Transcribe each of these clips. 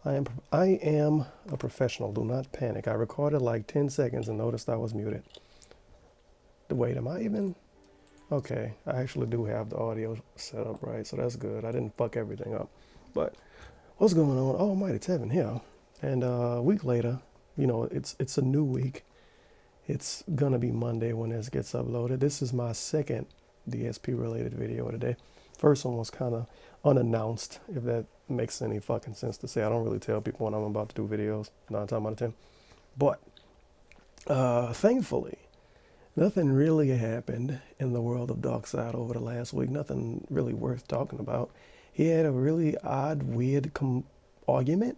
I am a professional. Do not panic. I recorded like 10 seconds and noticed I was muted. Wait, am I even? Okay, I actually do have the audio set up right, so that's good. I didn't fuck everything up. But what's going on? Oh, mighty Tevin here. And a week later, you know, it's a new week. It's gonna be Monday when this gets uploaded. This is my second DSP related video of the day. First one was kind of unannounced, if that makes any fucking sense to say. I don't really tell people when I'm about to do videos, 9 times out of 10. But thankfully, nothing really happened in the world of Darksyde over the last week. Nothing really worth talking about. He had a really odd, weird argument.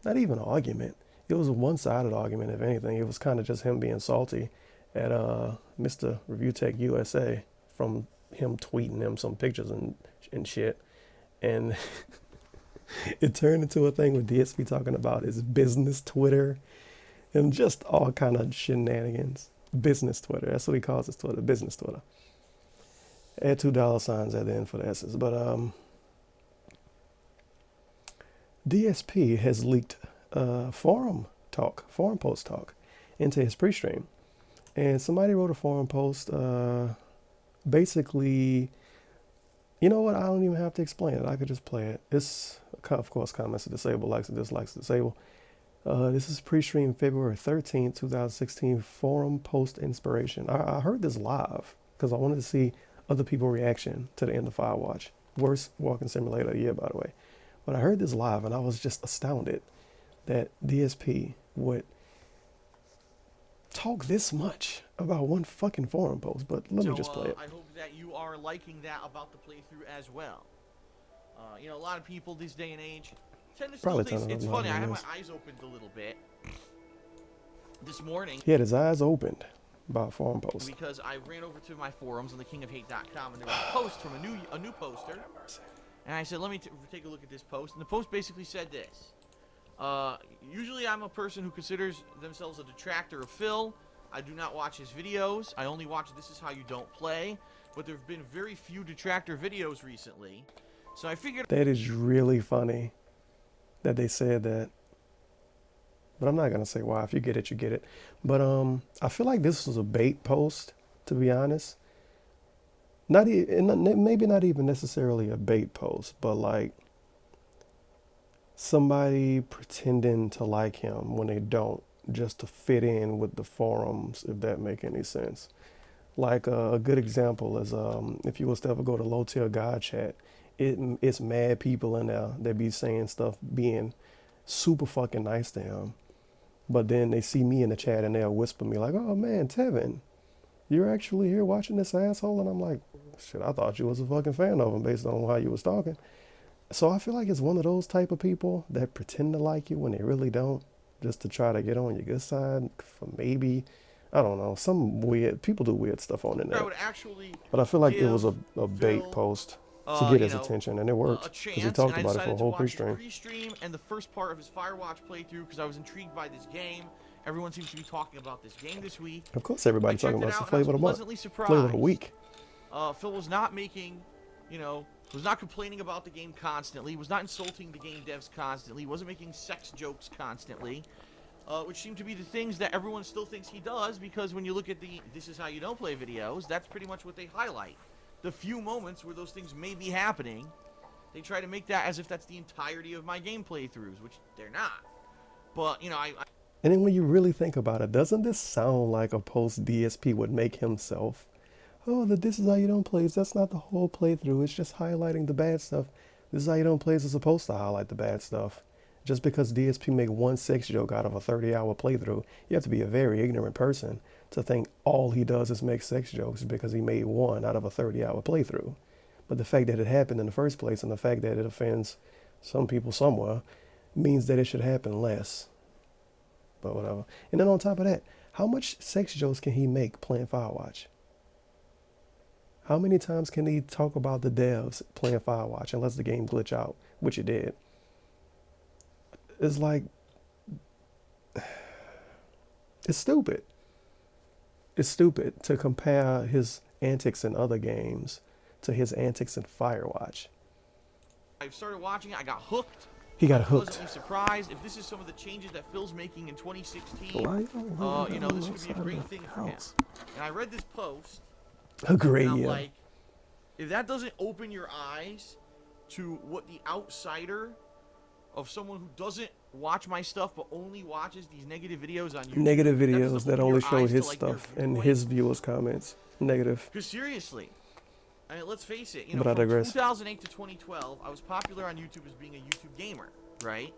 Not even an argument. It was a one-sided argument, if anything. It was kind of just him being salty at Mr. Review Tech USA from him tweeting him some pictures and shit. And it turned into a thing with DSP talking about his business Twitter and just all kind of shenanigans. Business Twitter. That's what he calls his Twitter. Business Twitter. Add $2 at the end for the S's. But DSP has leaked forum post talk into his pre-stream. And somebody wrote a forum post basically, you know what, I don't even have to explain it. I could just play it. It's, of course, comments are disabled, likes and dislikes disable. This is pre-stream February 13th, 2016 forum post inspiration. I heard this live because I wanted to see other people's reaction to the end of Firewatch. Worst walking simulator of the year, by the way. But I heard this live and I was just astounded that DSP would talk this much about one fucking forum post. But let me just play it. I hope that you are liking that about the playthrough as well. You know, a lot of people this day and age tend to still think it's funny. I had my eyes opened a little bit this morning. He had his eyes opened by a forum post. Because I ran over to my forums on thekingofhate.com and there was a post from a new poster. And I said, let me take a look at this post. And the post basically said this. Usually I'm a person who considers themselves a detractor of Phil. I do not watch his videos. I only watch This Is How You Don't Play. But there have been very few detractor videos recently. So I figured... That is really funny that they said that. But I'm not going to say why. If you get it, you get it. But I feel like this was a bait post, to be honest. Maybe not even necessarily a bait post, but like somebody pretending to like him when they don't, just to fit in with the forums, if that make any sense. Like a good example is if you was to ever go to low tier God chat, it's mad people in there that be saying stuff, being super fucking nice to him. But then they see me in the chat and they'll whisper me like, oh man, Tevin, you're actually here watching this asshole? And I'm like, shit, I thought you was a fucking fan of him based on how you was talking. So I feel like it's one of those type of people that pretend to like you when they really don't, just to try to get on your good side for maybe, I don't know, some weird, people do weird stuff on the net. But I feel like it was a bait post to get his attention, and it worked because he talked about it for a whole pre-stream. And the first part of his Firewatch playthrough because I was intrigued by this game. Everyone seems to be talking about this game this week. Of course, everybody's talking about the flavor of the month, flavor of the week. Phil was not making, was not complaining about the game constantly, was not insulting the game devs constantly, wasn't making sex jokes constantly, which seem to be the things that everyone still thinks he does, because when you look at the This Is How You Don't Play videos, that's pretty much what they highlight. The few moments where those things may be happening, they try to make that as if that's the entirety of my game playthroughs, which they're not. But, And then when you really think about it, doesn't this sound like a post DSP would make himself? Oh, This Is How You Don't Play. That's not the whole playthrough. It's just highlighting the bad stuff. This Is How You Don't Play is supposed to highlight the bad stuff. Just because DSP make one sex joke out of a 30-hour playthrough, you have to be a very ignorant person to think all he does is make sex jokes because he made one out of a 30-hour playthrough. But the fact that it happened in the first place and the fact that it offends some people somewhere means that it should happen less. But whatever. And then on top of that, how much sex jokes can he make playing Firewatch? How many times can he talk about the devs playing Firewatch unless the game glitch out, which it did? It's like, it's stupid. It's stupid to compare his antics in other games to his antics in Firewatch. I started watching it, I got hooked. He got I'm hooked. pleasantly surprised. If this is some of the changes that Phil's making in 2016, Why you know, this could be a great thing for him. And I read this post, Agree, and I'm yeah. like, if that doesn't open your eyes to what the outsider of someone who doesn't watch my stuff but only watches these negative videos on YouTube, Negative videos that only show his his stuff and his viewers' comments. Negative. Because seriously, I mean, let's face it. You But know, I from digress. 2008 to 2012, I was popular on YouTube as being a YouTube gamer, right?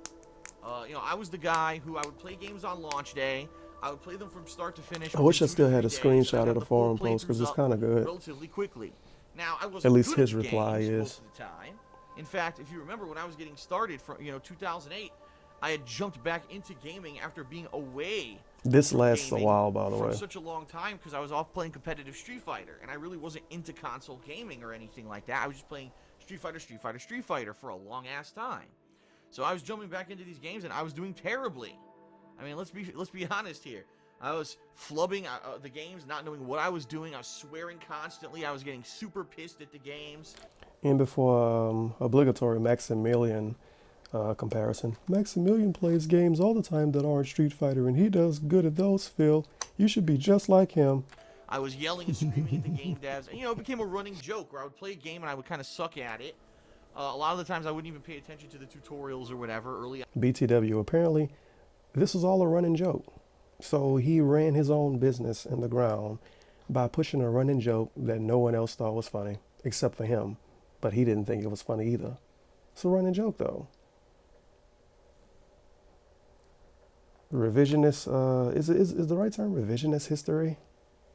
You know, I was the guy who I would play games on launch day. I would play them from start to finish. I wish I still had a days. screenshot I'd of have the forum post because it's kind of good. relatively quickly. Now, I wasn't At least good his at the reply games is. most of the time. In fact, if you remember when I was getting started from 2008, I had jumped back into gaming after being away. This lasts a while, by the way. For such a long time because I was off playing competitive Street Fighter, and I really wasn't into console gaming or anything like that. I was just playing Street Fighter for a long ass time. So I was jumping back into these games, and I was doing terribly. I mean, let's be honest here. I was flubbing the games, not knowing what I was doing. I was swearing constantly. I was getting super pissed at the games. And before obligatory Maximilian comparison, Maximilian plays games all the time that aren't Street Fighter, and he does good at those, Phil. You should be just like him. I was yelling and screaming at the game devs, and it became a running joke where I would play a game and I would kind of suck at it. A lot of the times I wouldn't even pay attention to the tutorials or whatever early on. BTW, apparently, this was all a running joke. So he ran his own business in the ground by pushing a running joke that no one else thought was funny, except for him. But he didn't think it was funny either. It's a running joke, though. Revisionist, is the right term revisionist history?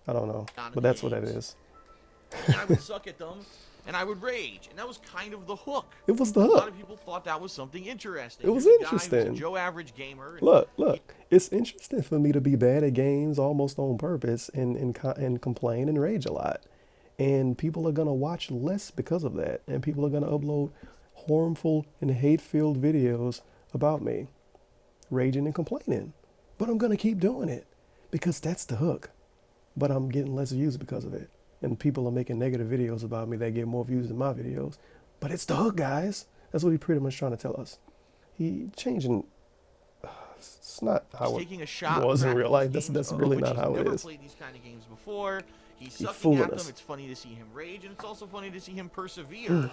I don't know, but that's what that is. And I would suck at them, and I would rage, and that was kind of the hook. It was the A lot hook. of people thought that was something interesting. It was Here's a guy interesting. who's a Joe Average gamer. Look, it's interesting for me to be bad at games almost on purpose and complain and rage a lot. And people are going to watch less because of that. And people are going to upload harmful and hate-filled videos about me, raging and complaining. But I'm going to keep doing it because that's the hook. But I'm getting less views because of it. And people are making negative videos about me that get more views than my videos. But it's the hook, guys. That's what he's pretty much trying to tell us. He changing. It's not how it taking a shot was in real life. games, That's really not how it never is. Played these kind of games before. He's sucking fooling at them. us. It's funny to see him rage, and it's also funny to see him persevere.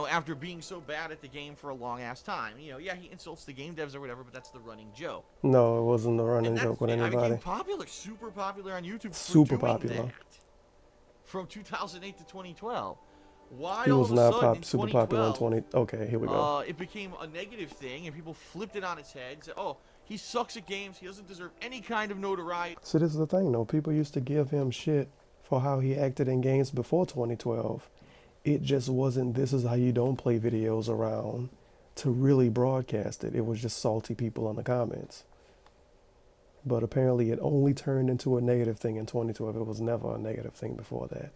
After being so bad at the game for a long ass time. Yeah, he insults the game devs or whatever, but that's the running joke. No, it wasn't a running joke with I anybody. became super popular on YouTube. Super for doing popular. that from 2008 to 2012. Why He all was of a not sudden in super popular in 2012, 20. Okay, here we go. it became a negative thing, and people flipped it on its head. Said, "Oh, he sucks at games. He doesn't deserve any kind of notoriety." So this is the thing, though. People used to give him shit for how he acted in games before 2012. It just wasn't, this is how you don't play videos around, to really broadcast it. It was just salty people in the comments. But apparently it only turned into a negative thing in 2012. It was never a negative thing before that.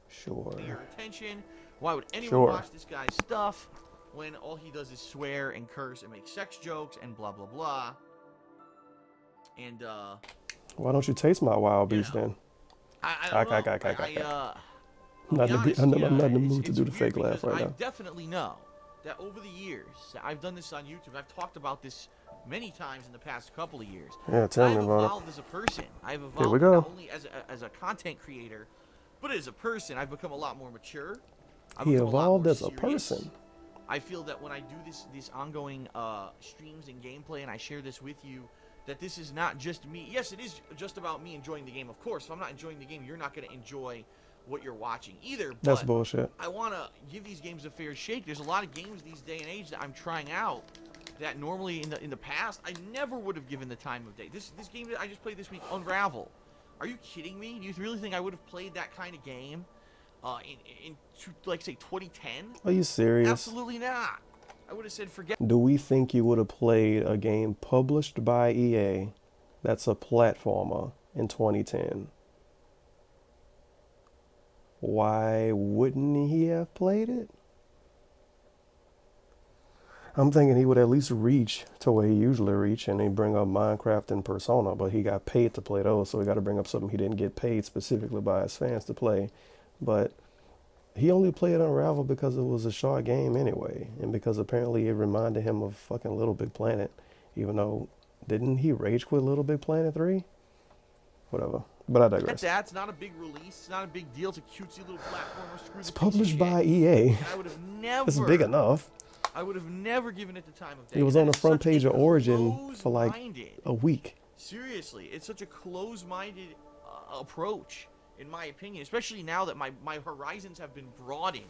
Sure. Your attention. Why would anyone Sure. watch this guy's stuff when all he does is swear and curse and make sex jokes and blah blah blah? And Why don't you taste my wild beast then? I don't know. I'm not in the mood to do the fake laugh right I now. definitely know that over the years, I've done this on YouTube. I've talked about this many times in the past couple of years. Yeah, tell me I've about evolved as a person. I've we evolved go. not only as a content creator, but as a person. I've become a lot more mature. He evolved as a person. I feel that when I do this ongoing streams and gameplay, and I share this with you, that this is not just me. Yes, it is just about me enjoying the game. Of course, if I'm not enjoying the game, you're not going to enjoy what you're watching either. That's But bullshit. I want to give these games a fair shake. There's a lot of games these day and age that I'm trying out that normally in the past I never would have given the time of day. This game that I just played this week, Unravel. Are you kidding me? Do you really think I would have played that kind of game in like say 2010? Are you serious? Absolutely not. I would have said forget. Do we think you would have played a game published by EA that's a platformer in 2010? Why wouldn't he have played it? I'm thinking he would at least reach to where he usually reach, and he'd bring up Minecraft and Persona, but he got paid to play those, so he got to bring up something he didn't get paid specifically by his fans to play. But He only played Unravel because it was a short game anyway, and because apparently it reminded him of fucking Little Big Planet, even though didn't he rage quit Little Big Planet 3? Whatever. But I digress. That's not a big release. It's not a big deal. It's a cutesy little platformer. Screw It's the published PC by shit. EA. And I would have never. It's big enough. I would have never given it the time of day. It was And on the that is front such a page of Origin for like close-minded- a week. Seriously, it's such a close-minded approach, in my opinion, especially now that my horizons have been broadened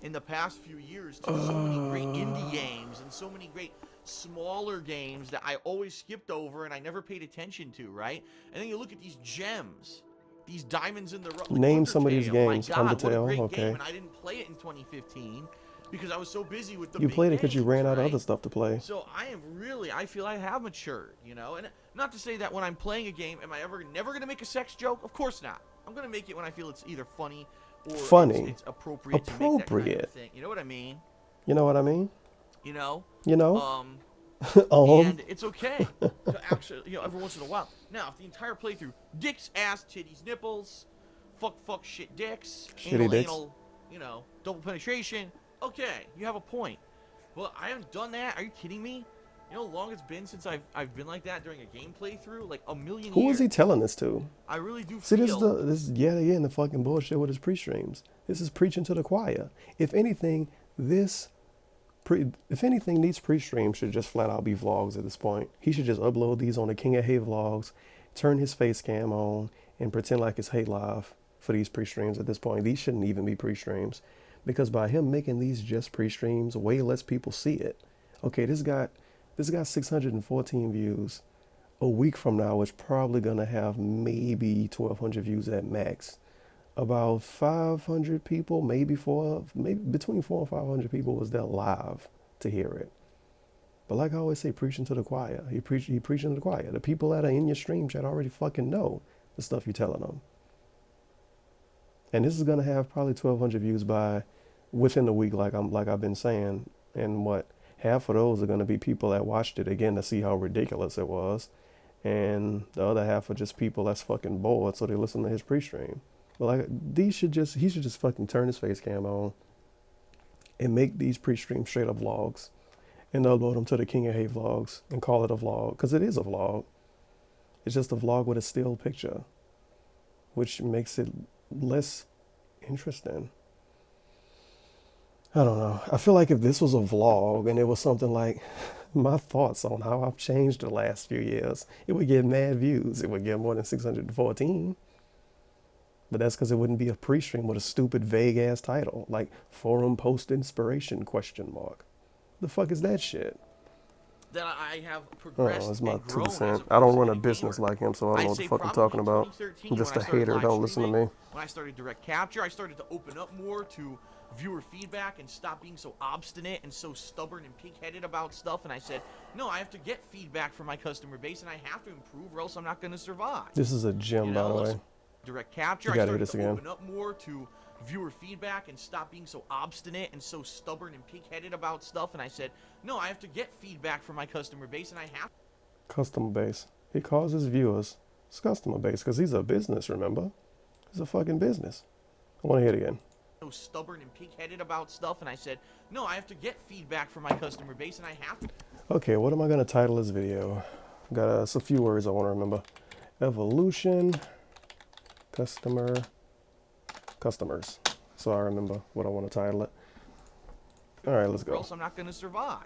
in the past few years to so many great indie games and so many great smaller games that I always skipped over and I never paid attention to, right? And then you look at these gems, these diamonds in the rough. Name some of these games. My God, what a Undertale, great okay. game, and I didn't play it in 2015 because I was so busy with the You big played it because you games, ran out of right? other stuff to play. So I feel I have matured, you know? And not to say that when I'm playing a game, am I never going to make a sex joke? Of course not. I'm going to make it when I feel it's either funny or it's appropriate to make that kind of thing. You know what I mean? You know what I mean? You know? You know? And it's okay to actually, you know, every once in a while. Now, if the entire playthrough, dicks, ass, titties, nipples, fuck, shit, dicks, Shitty dicks. anal, you know, double penetration, okay, you have a point. But I haven't done that. Are you kidding me? You know how long it's been since I've been like that during a game playthrough? Like a million years. Who was he telling this to? I really do See, feel... this is yet again the fucking bullshit with his pre-streams. This is preaching to the choir. If anything, needs pre-stream should just flat out be vlogs at this point. He should just upload these on the King of Hate vlogs, turn his face cam on, and pretend like it's Hate Live for these pre-streams at this point. These shouldn't even be pre-streams. Because by him making these just pre-streams, way less people see it. Okay, this got 614 views. A week from now, it's probably going to have maybe 1,200 views at max. About 500 people, maybe between 400 and 500 people was there live to hear it. But like I always say, preaching to the choir. He preaching to the choir. The people that are in your stream chat already fucking know the stuff you're telling them. And this is going to have probably 1,200 views within the week, like I've been saying. And half of those are going to be people that watched it again to see how ridiculous it was. And the other half are just people that's fucking bored, so they listen to his pre-stream. But like, he should just fucking turn his face cam on and make these pre-stream straight up vlogs and upload them to the King of Hate vlogs and call it a vlog, because it is a vlog. It's just a vlog with a still picture, which makes it less interesting. I don't know. I feel like if this was a vlog and it was something like my thoughts on how I've changed the last few years, it would get mad views. It would get more than 614. But that's because it wouldn't be a pre-stream with a stupid vague ass title like forum post inspiration ? The fuck is that shit? That I have progressed that's my and grown 2 as cents. a I don't person run a and business gamer. like him, so I don't know what the I'd fuck say I'm talking probably about. 2013 I'm just when a I started hater. live Don't listen to streaming, me. When I started direct capture, I started to open up more to viewer feedback and stop being so obstinate and so stubborn and pig-headed about stuff. And I said, no, I have to get feedback from my customer base and I have to improve or else I'm not going to survive. This is a gem, by the way. Direct capture, I started to open up more to viewer feedback and stop being so obstinate and so stubborn and pig-headed about stuff. And I said, no, I have to get feedback from my customer base and I have customer base. He calls his viewers his customer base because he's a business, remember? He's a fucking business. I want to hear it again. so stubborn and pig-headed about stuff. And I said, no, I have to get feedback from my customer base and I have to. Okay, what am I going to title this video? Got a few words I want to remember. Evolution, customers. So I remember what I want to title it. All right, let's go. Or else I'm not going to survive.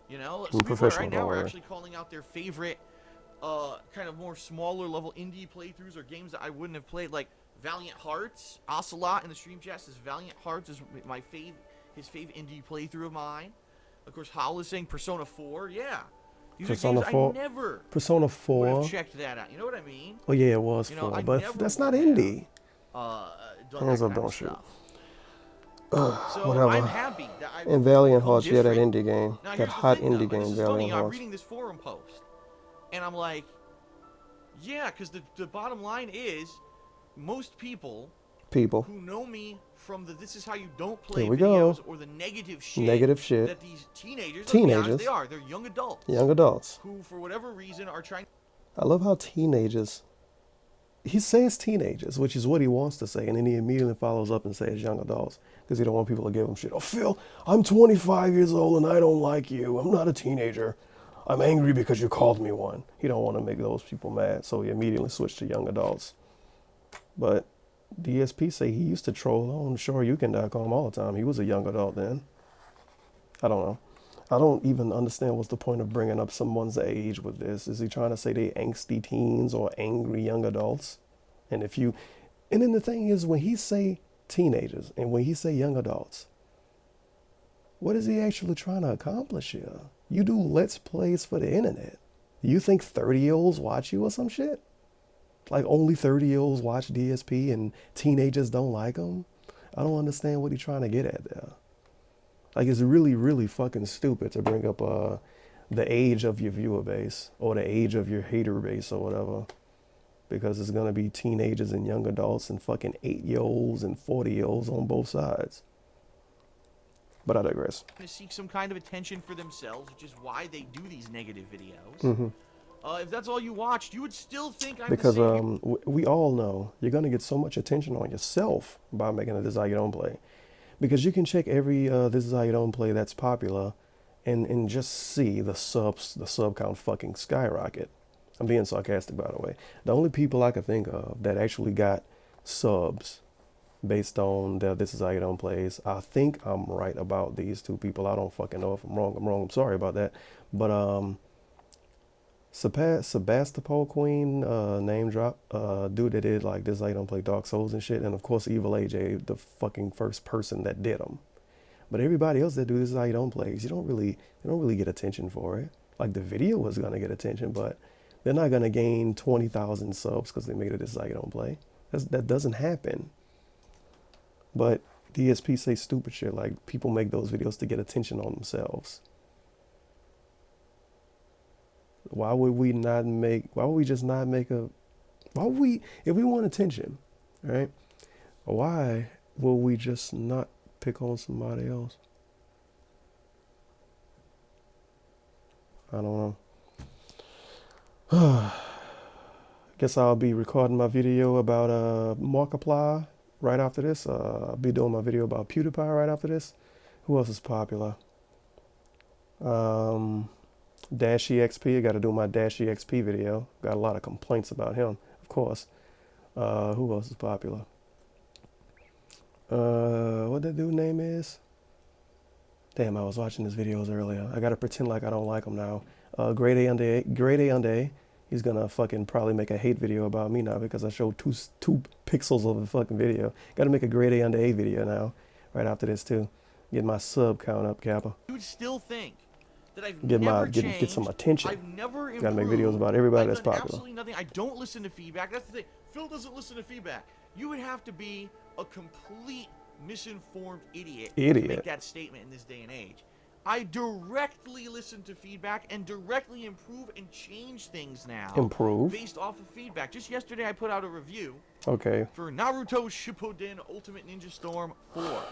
You know, I'm professional, right now don't we're worry. actually calling out their favorite, kind of more smaller level indie playthroughs or games that I wouldn't have played, like Valiant Hearts. Ocelot in the stream chat says Valiant Hearts is his fave indie playthrough of mine. Of course, Howell is saying Persona 4. Yeah, these Persona are games 4. I never Persona would 4. have checked that out. You know what I mean? Oh yeah, it was You know, 4, I but never that's not would have, indie. Done Hands that up, kind don't of shoot. stuff. So whatever. I'm happy that I've And Valiant become Hearts, yeah, that different. indie game. Now, That here's the hot thing, though, indie and game, this is funny, Valiant I'm Hearts. reading this forum post, and I'm like, yeah, because the bottom line is, most people who know me from the "this is how you don't play" Here we go. videos or the negative shit that these teenagers, let's be honest, they are. They're young adults. Young adults. Who, for whatever reason, are trying. I love how teenagers he says teenagers, which is what he wants to say, and then he immediately follows up and says young adults because he don't want people to give him shit. Oh, Phil, I'm 25 years old and I don't like you. I'm not a teenager. I'm angry because you called me one. He don't want to make those people mad, so he immediately switched to young adults. But DSP say he used to troll on SureYouCan.com all the time. He was a young adult then. I don't know. I don't even understand what's the point of bringing up someone's age with this. Is he trying to say they angsty teens or angry young adults? And then the thing is, when he say teenagers and when he say young adults, what is he actually trying to accomplish here? You do Let's Plays for the internet. You think 30-year-olds watch you or some shit? Like only 30-year-olds watch DSP and teenagers don't like him? I don't understand what he's trying to get at there. Like, it's really, really fucking stupid to bring up the age of your viewer base or the age of your hater base or whatever. Because it's going to be teenagers and young adults and fucking 8-year-olds and 40-year-olds on both sides. But I digress. To seek some kind of attention for themselves, which is why they do these negative videos. If that's all you watched, you would still think I'm because the same. we all know you're going to get so much attention on yourself by making a This Is How You Don't Play. Because you can check every This Is How You Don't Play that's popular and just see the sub count fucking skyrocket. I'm being sarcastic, by the way. The only people I can think of that actually got subs based on the This Is How You Don't Plays, I think I'm right about these two people. I don't fucking know if I'm wrong. I'm sorry about that. But Sebastopol Queen, name drop, dude that did like This Is How You Don't Play Dark Souls and shit, and of course Evil AJ, the fucking first person that did them. But everybody else that do This Is How You Don't Play, they don't really get attention for it. Like the video was gonna get attention, but they're not gonna gain 20,000 subs because they made it This Is How You Don't Play. That doesn't happen. But DSP say stupid shit like people make those videos to get attention on themselves. Why would we just not make if we want attention, right? Why will we just not pick on somebody else? I don't know. Guess I'll be recording my video about Markiplier right after this. I'll be doing my video about PewDiePie right after this. Who else is popular? Dash EXP, I got to do my Dash EXP video. Got a lot of complaints about him, of course. Who else is popular? What that dude name is? Damn, I was watching his videos earlier. I got to pretend like I don't like him now. Grade A under A. He's gonna fucking probably make a hate video about me now because I showed two pixels of a fucking video. Got to make a Grade A under A video now, right after this too. Get my sub count up, Kappa. You would still think that I've never changed. Get some attention. I've never improved. Gotta make videos about everybody that's popular. Absolutely nothing. I don't listen to feedback. That's the thing. Phil doesn't listen to feedback. You would have to be a complete misinformed idiot to make that statement in this day and age. I directly listen to feedback and directly improve and change things now. Based off of feedback. Just yesterday I put out a review. Okay. For Naruto Shippuden Ultimate Ninja Storm 4.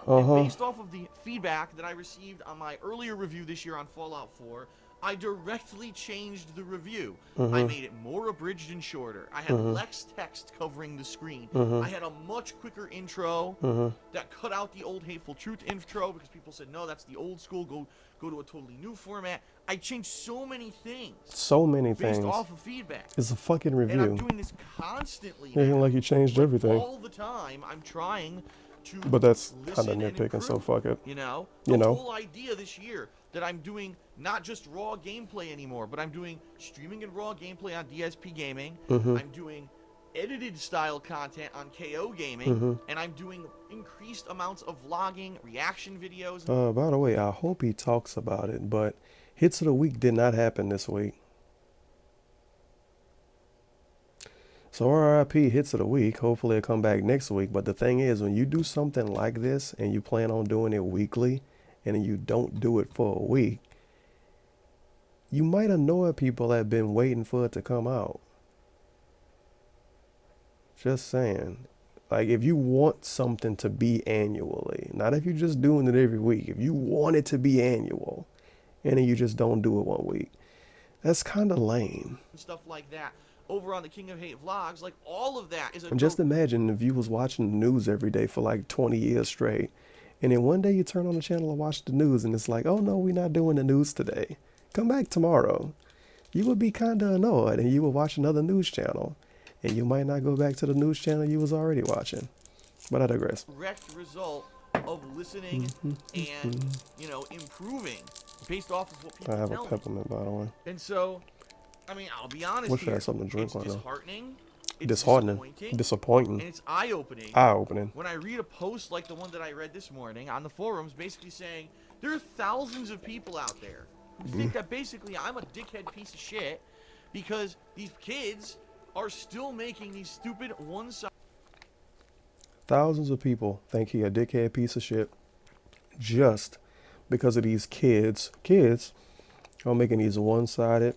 And based off of the feedback that I received on my earlier review this year on Fallout 4, I directly changed the review. I made it more abridged and shorter. I had less text covering the screen. I had a much quicker intro that cut out the old Hateful Truth intro because people said, no, that's the old school. Go to a totally new format. I changed so many things. Based off of feedback. It's a fucking review. And I'm doing this constantly now. Like you changed everything. All the time, I'm trying to But that's kind of nitpicking, so fuck it. The whole idea this year that I'm doing not just raw gameplay anymore, but I'm doing streaming and raw gameplay on DSP Gaming. I'm doing edited style content on KO Gaming, and I'm doing increased amounts of vlogging, reaction videos. By the way, I hope he talks about it, but Hits of the Week did not happen this week. So RIP Hits of the Week. Hopefully it'll come back next week. But the thing is, when you do something like this and you plan on doing it weekly and you don't do it for a week, you might annoy people that have been waiting for it to come out. Just saying. Like, if you want something to be annually, not if you're just doing it every week. If you want it to be annual and then you just don't do it one week, that's kind of lame. Stuff like that. over on the King of Hate vlogs. Like, all of that is a And just imagine if you was watching the news every day for like 20 years straight, and then one day you turn on the channel and watch the news, and it's like, oh no, we're not doing the news today. Come back tomorrow. You would be kind of annoyed, and you would watch another news channel, and you might not go back to the news channel you was already watching. But I digress. Direct result of listening and, you know, improving based off of what people I have tell a peppermint, by the way. me. And so, I mean, I'll be honest Wish I here. had something to drink It's right now. disheartening. It's Disheartening. Disappointing. and it's eye-opening. Eye-opening. When I read a post like the one that I read this morning on the forums, basically saying there are thousands of people out there who think that basically I'm a dickhead piece of shit because these kids are still making these stupid one-sided. Thousands of people think he a dickhead piece of shit just because of these kids are making these one-sided,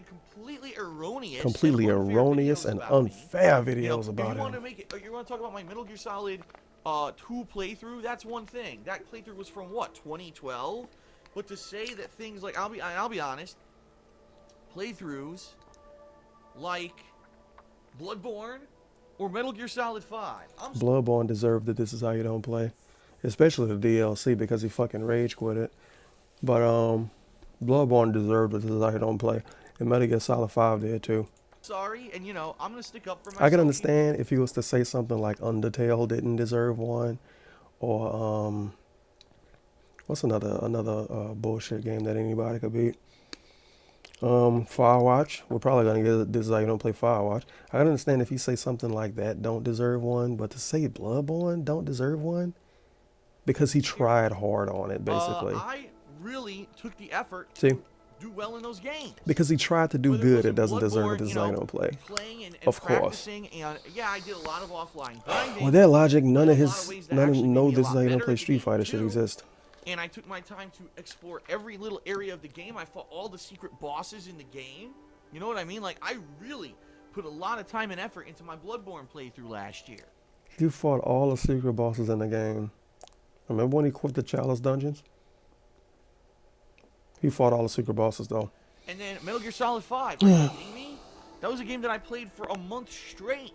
completely erroneous and about unfair me. You know, videos about if you want to him. make it, you want to talk about my Metal Gear Solid 2 playthrough, that's one thing. That playthrough was from what, 2012? But to say that things like, I'll be honest, playthroughs like Bloodborne or Metal Gear Solid 5. Bloodborne deserved that This Is How You Don't Play, especially the DLC because he fucking rage quit it. But Bloodborne deserved that This Is How You Don't Play, and Metal Gear Solid 5 did too. Sorry, and you know, I'm gonna stick up for myself. I can understand if he was to say something like Undertale didn't deserve one, or what's another bullshit game that anybody could beat? Firewatch. We're probably gonna get This Is How You Don't Play Firewatch. I can understand if you say something like that don't deserve one, but to say Bloodborne don't deserve one because he tried hard on it basically. I really took the effort See? to do well in those games. Because he tried to do Whether good, was it doesn't Bloodborne, deserve a This you Is How You know, Don't Play. Playing and Of course. practicing, and yeah, I did a lot of offline grinding. With that logic, none of in a lot his, ways that none of actually no made me a This Is lot How You Don't better Play at the Street game, Fighter should too. exist. And I took my time to explore every little area of the game. I fought all the secret bosses in the game. You know what I mean? Like, I really put a lot of time and effort into my Bloodborne playthrough last year. You fought all the secret bosses in the game. Remember when he quit the Chalice dungeons? He fought all the secret bosses though. And then Metal Gear Solid 5. Are you kidding me? That was a game that I played for a month straight.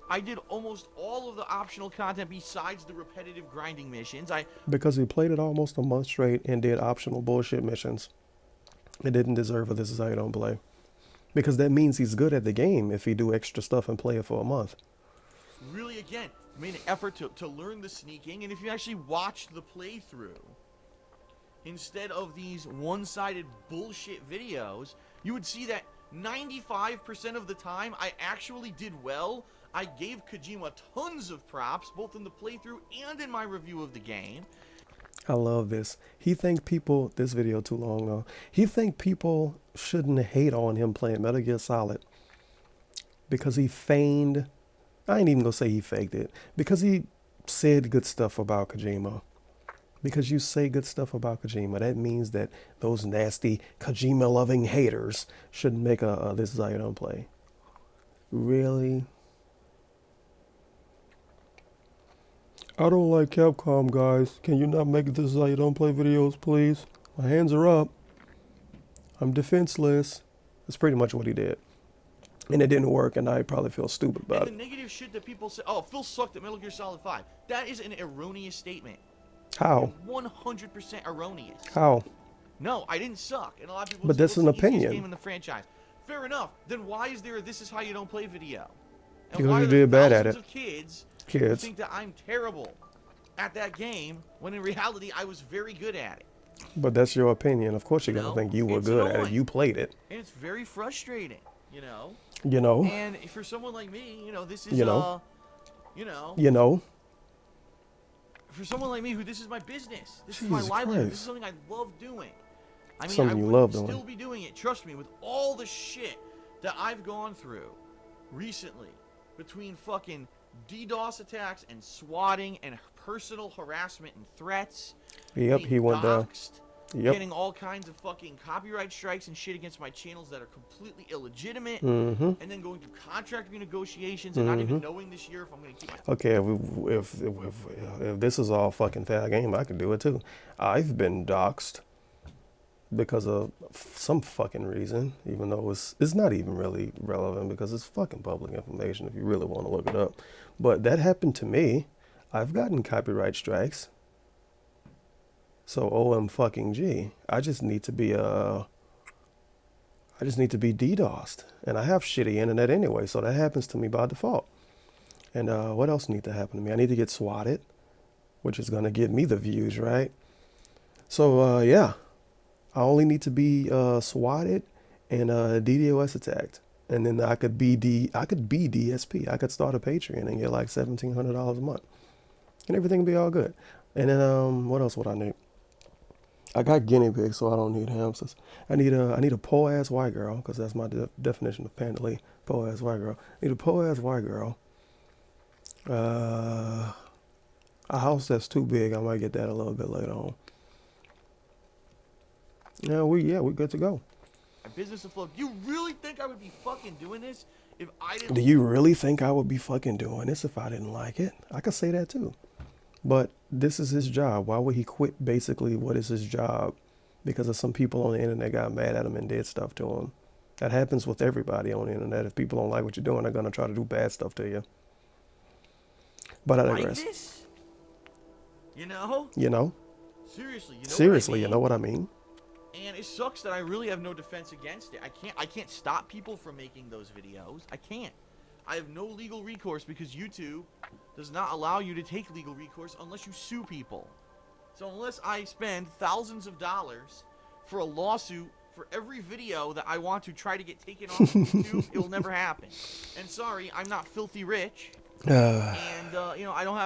I did almost all of the optional content besides the repetitive grinding missions. Because he played it almost a month straight and did optional bullshit missions. It didn't deserve a This Is How You Don't Play. Because that means he's good at the game if he do extra stuff and play it for a month. Really, again, made an effort to learn the sneaking. And if you actually watch the playthrough, instead of these one-sided bullshit videos, you would see that 95% of the time I actually did well. I gave Kojima tons of props, both in the playthrough and in my review of the game. I love this. He think people, this video too long though. He think people shouldn't hate on him playing Metal Gear Solid because he feigned, I ain't even gonna say he faked it, because he said good stuff about Kojima. Because you say good stuff about Kojima, that means that those nasty Kojima-loving haters shouldn't make a This Is How You Don't Play. Really? I don't like Capcom, guys. Can you not make This Is How You Don't Play videos, please? My hands are up. I'm defenseless. That's pretty much what he did. And it didn't work, and I probably feel stupid about And the negative shit that people say, oh, Phil sucked at Metal Gear Solid 5. That is an erroneous statement. How? 100% erroneous. How? No, I didn't suck. And a lot of people But say, that's "What's an the easiest opinion." game in the franchise?" Fair enough. Then why is there a This Is How You Don't Play video? And Because why you are there did bad at thousands it. of kids who Kids. think that I'm terrible at that game when in reality I was very good at it. But that's your opinion. Of course you're going to think you were It's good at it. annoying. You played it. And it's very frustrating, you know? You know? And for someone like me, you know, this is, You know? you know, You know? for someone like me who this is my business, this is my Jesus livelihood, this Christ. is something I love doing. I mean, Something I you would love doing. still be doing it, trust me, with all the shit that I've gone through recently between fucking DDoS attacks and swatting and personal harassment and threats. Yep, being he went down. doxxed, Yep. Getting all kinds of fucking copyright strikes and shit against my channels that are completely illegitimate. Mm-hmm. And then going through contract renegotiations and not even knowing this year if I'm going to keep my... Okay, if this is all fucking fair game, I could do it too. I've been doxxed because of some fucking reason, even though it's not even really relevant because it's fucking public information if you really want to look it up. But that happened to me. I've gotten copyright strikes. So OM fucking G. I just need to be DDoSed. And I have shitty internet anyway, so that happens to me by default. And what else needs to happen to me? I need to get swatted, which is gonna give me the views, right? So yeah. I only need to be swatted and DDoS attacked, and then I could be DSP. I could start a Patreon and get like $1,700 a month, and everything would be all good. And then what else would I need? I got guinea pigs, so I don't need hamsters. I need a poor ass white girl, because that's my definition of pandally. Poor ass white girl. I need a poor ass white girl. A house that's too big. I might get that a little bit later on. Yeah, we're good to go. My business afloat. Do you really think I would be fucking doing this if I didn't? Do you really think I would be fucking doing this if I didn't like it? I could say that too. But this is his job. Why would he quit basically what is his job? Because of some people on the internet got mad at him and did stuff to him. That happens with everybody on the internet. If people don't like what you're doing, they're going to try to do bad stuff to you. But I digress. Like this? You know? You know? Seriously, you know what I mean? And it sucks that I really have no defense against it. I can't stop people from making those videos. I can't. I have no legal recourse because YouTube does not allow you to take legal recourse unless you sue people. So unless I spend thousands of dollars for a lawsuit for every video that I want to try to get taken off of YouTube, it will never happen. And sorry, I'm not filthy rich. And you know, I don't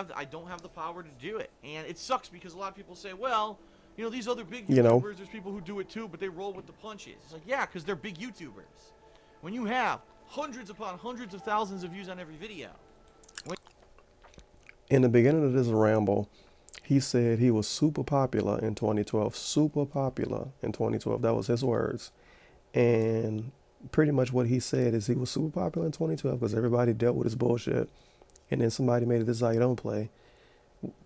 have the power to do it. And it sucks because a lot of people say, well, you know, these other big YouTubers, there's people who do it too, but they roll with the punches. It's like, yeah, because they're big YouTubers. When you have hundreds upon hundreds of thousands of views on every video. In the beginning of this ramble, he said he was super popular in 2012. Super popular in 2012. That was his words. And pretty much what he said is he was super popular in 2012 because everybody dealt with his bullshit. And then somebody made it this how you don't play.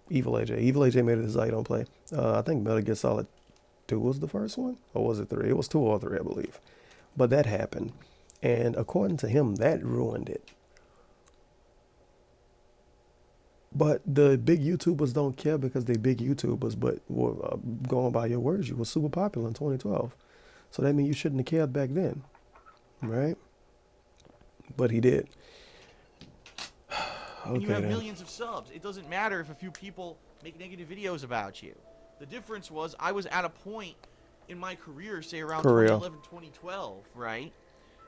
Evil AJ made it this how you don't play. I think Metal Gear Solid 2 was the first one. Or was it 3? It was 2 or 3, I believe. But that happened. And according to him, that ruined it. But the big YouTubers don't care because they big YouTubers. But going by your words, you were super popular in 2012. So that means you shouldn't have cared back then. Right? But he did. Okay, and you have millions of subs. It doesn't matter if a few people make negative videos about you. The difference was I was at a point in my career, say around 2011, 2012, right?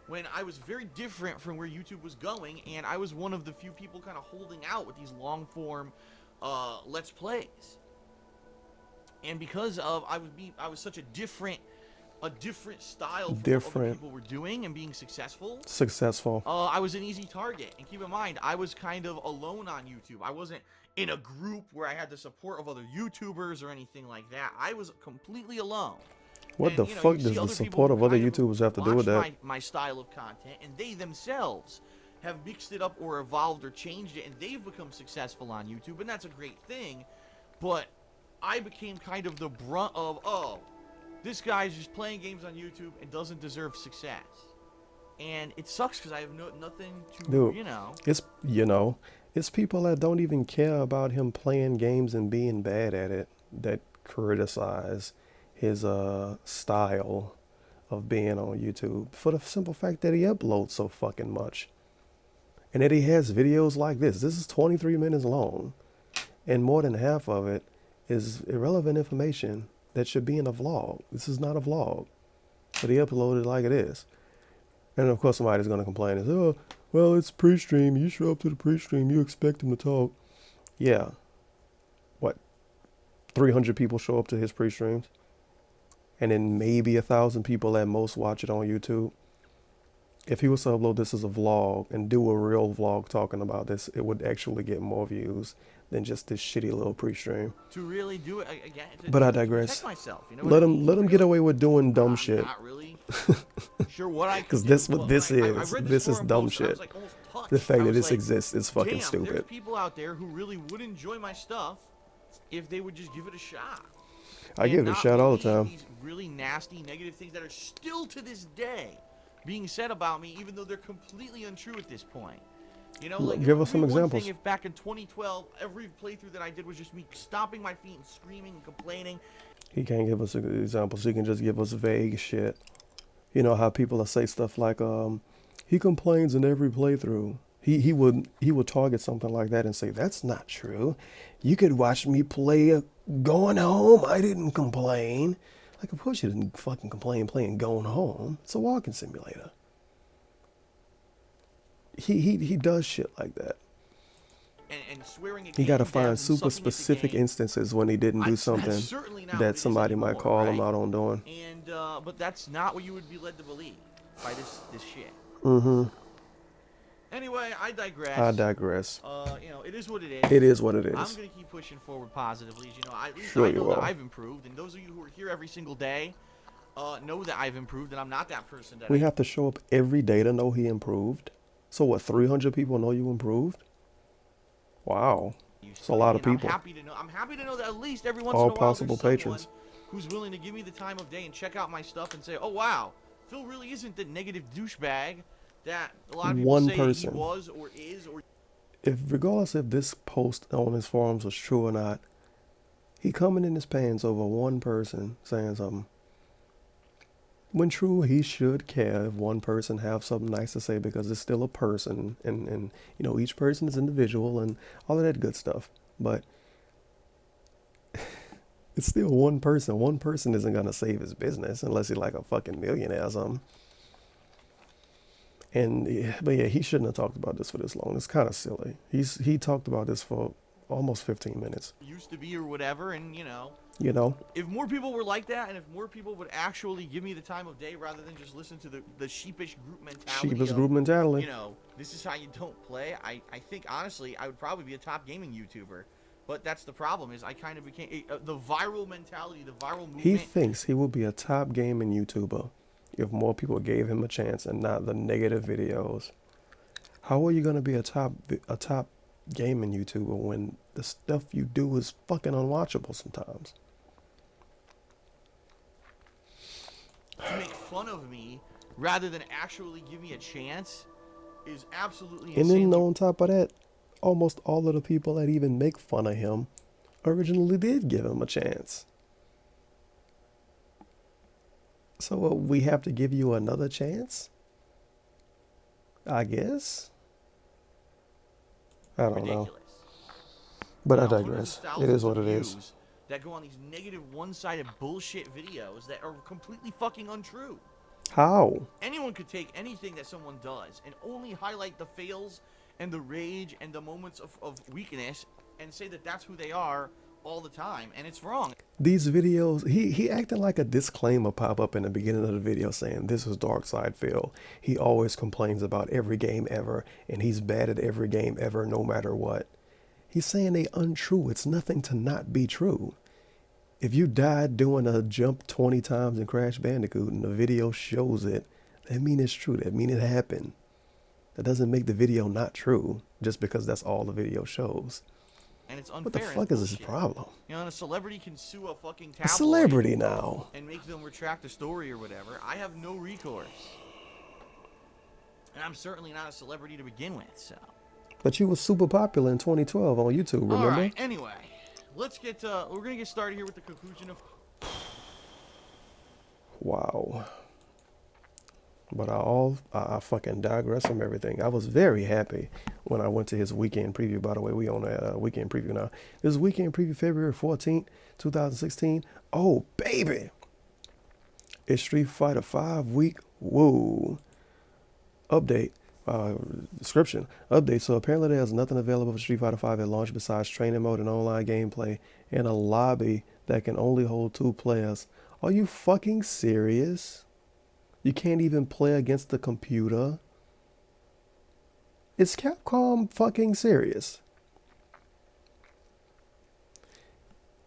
When I was very different from where YouTube was going, and I was one of the few people kind of holding out with these long-form Let's Plays. And because of I was such a different style from what other people were doing and being successful. I was an easy target. And keep in mind, I was kind of alone on YouTube. I wasn't in a group where I had the support of other YouTubers or anything like that. I was completely alone. What the fuck does the support of other YouTubers have to do with that? My style of content, and they themselves have mixed it up or evolved or changed it, and they've become successful on YouTube, and that's a great thing. But I became kind of the brunt of, oh, this guy's just playing games on YouTube and doesn't deserve success. And it sucks because I have nothing to, Dude, it's people that don't even care about him playing games and being bad at it that criticize his style of being on YouTube for the simple fact that he uploads so fucking much. And that he has videos like this. This is 23 minutes long. And more than half of it is irrelevant information that should be in a vlog. This is not a vlog. But he uploaded it like it is. And of course somebody's going to complain. Oh, well, it's pre-stream. You show up to the pre-stream. You expect him to talk. Yeah. What? 300 people show up to his pre-streams? And then maybe 1,000 people at most watch it on YouTube. If he was to upload this as a vlog and do a real vlog talking about this, it would actually get more views than just this shitty little pre-stream. To really do it again. But I digress. Myself, you know let him get away with doing dumb shit. Not really sure what I. Because this what this is. This is dumb shit. Like the fact that this exists is fucking stupid. There's people out there who really would enjoy my stuff if they would just give it a shot. I and give it a not shot all the believe time. these really nasty, negative things that are still to this day being said about me, even though they're completely untrue at this point. You know, like, it Give would us be some one thing examples. if back in 2012, every playthrough that I did was just me stomping my feet and screaming and complaining. He can't give us examples. He can just give us vague shit. You know how people will say stuff like, he complains in every playthrough. He would target something like that and say, that's not true. You could watch me play going home. I didn't complain. Like, of course you didn't fucking complain playing going home. It's a walking simulator. He does shit like that. And swearing at He game got to devs find and super sucking at the specific game. instances when he didn't do That's something certainly not what that it is somebody might anymore, call right? him out on doing. And but that's not what you would be led to believe by this shit. Mm-hmm. Anyway, I digress. I digress. You know, it is what it is. It is what it I'm is. gonna keep pushing forward positively. As you know, at least Sure I you know that are. I've improved, and those of you who are here every single day know that I've improved, and I'm not that person that We have to show up every day to know he improved. So what, 300 people know you improved? Wow. It's a lot of people. I'm happy to know that at least every once All in a while possible there's patrons. someone who's willing to give me the time of day and check out my stuff and say, "Oh wow, Phil really isn't the negative douchebag that a lot of people One say that he person. was or is or." If regardless if this post on his forums was true or not, he coming in his pants over one person saying something. When true, he should care if one person have something nice to say because it's still a person, and you know each person is individual and all of that good stuff. But it's still one person. One person isn't gonna save his business unless he's like a fucking millionaire or something. And but yeah, he shouldn't have talked about this for this long. It's kind of silly. He talked about this for almost 15 minutes. used to be or whatever, and you know. You know, If more people were like that, and if more people would actually give me the time of day rather than just listen to the sheepish group mentality, sheepish of, group mentality. you know, this is how you don't play, I think, honestly, I would probably be a top gaming YouTuber. But that's the problem, is I kind of became, the viral mentality, the viral movement. He thinks he will be a top gaming YouTuber if more people gave him a chance and not the negative videos. How are you going to be a top gaming YouTuber when the stuff you do is fucking unwatchable sometimes? To make fun of me rather than actually give me a chance is absolutely And insane. then on top of that, almost all of the people that even make fun of him originally did give him a chance. So we have to give you another chance? I guess. I don't know. Ridiculous. But You I know, hundreds digress. of It thousands is what of it is. views that go on these negative one-sided bullshit videos that are completely fucking untrue. How? Anyone could take anything that someone does and only highlight the fails and the rage and the moments of weakness and say that that's who they are all the time, and it's wrong. These videos, he acted like a disclaimer pop up in the beginning of the video saying, this is Darksyde Phil. He always complains about every game ever, and he's bad at every game ever, no matter what. He's saying they untrue. It's nothing to not be true. If you died doing a jump 20 times in Crash Bandicoot and the video shows it, that means it's true. That means it happened. That doesn't make the video not true just because that's all the video shows. And it's unfair. What the fuck is this problem? You know, and a celebrity can sue a fucking A tabloid celebrity now. and make them retract a story or whatever. I have no recourse. And I'm certainly not a celebrity to begin with, so. But you was super popular in 2012 on YouTube, remember? Alright, anyway. Let's get, we're gonna get started here with the conclusion of... Wow. But I fucking digress from everything. I was very happy when I went to his weekend preview. By the way, we on a weekend preview now. This is weekend preview February 14th, 2016. Oh, baby. It's Street Fighter 5 week. Whoa. Update. Description. Update. So apparently there's nothing available for Street Fighter 5 at launch besides training mode and online gameplay and a lobby that can only hold 2 players. Are you fucking serious? You can't even play against the computer? Is Capcom fucking serious?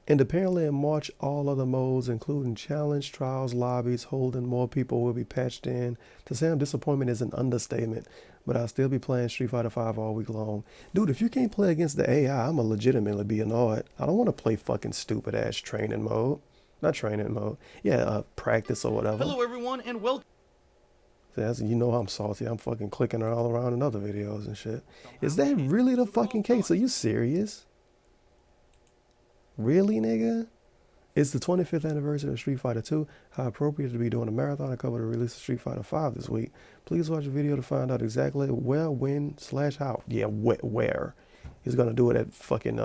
And apparently in March, all other modes, including challenge, trials, lobbies, holding more people, will be patched in. To say I'm disappointed is an understatement, but I'll still be playing Street Fighter 5 all week long. Dude, if you can't play against the AI, I'ma legitimately be annoyed. I don't want to play fucking stupid ass training mode. Not training mode. Yeah, practice or whatever. Hello, everyone, and welcome. You know I'm salty. I'm fucking clicking all around in other videos and shit. Is Somehow that changed really and the took it all fucking from case? Are us. you serious? Really, nigga? It's the 25th anniversary of Street Fighter 2. How appropriate to be doing a marathon to cover the release of Street Fighter 5 this week. Please watch the video to find out exactly where, when, slash how. Yeah, where. He's gonna do it at fucking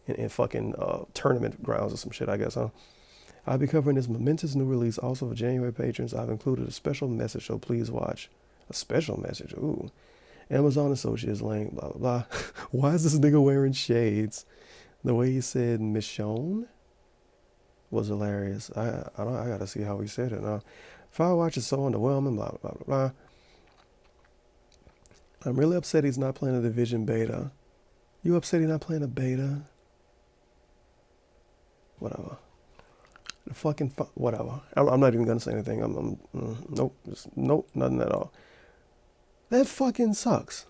in fucking tournament grounds or some shit, I guess, huh? I'll be covering this momentous new release. Also for January patrons, I've included a special message, so please watch. A special message? Ooh. Amazon Associates link, blah, blah, blah. Why is this nigga wearing shades? The way he said Michonne was hilarious. I gotta see how he said it now. Firewatch is so underwhelming, blah, blah, blah, blah. I'm really upset he's not playing a Division beta. You upset he's not playing a beta? Whatever. The fucking whatever. I'm not even gonna say anything. Nope, nope, nothing at all. That fucking sucks.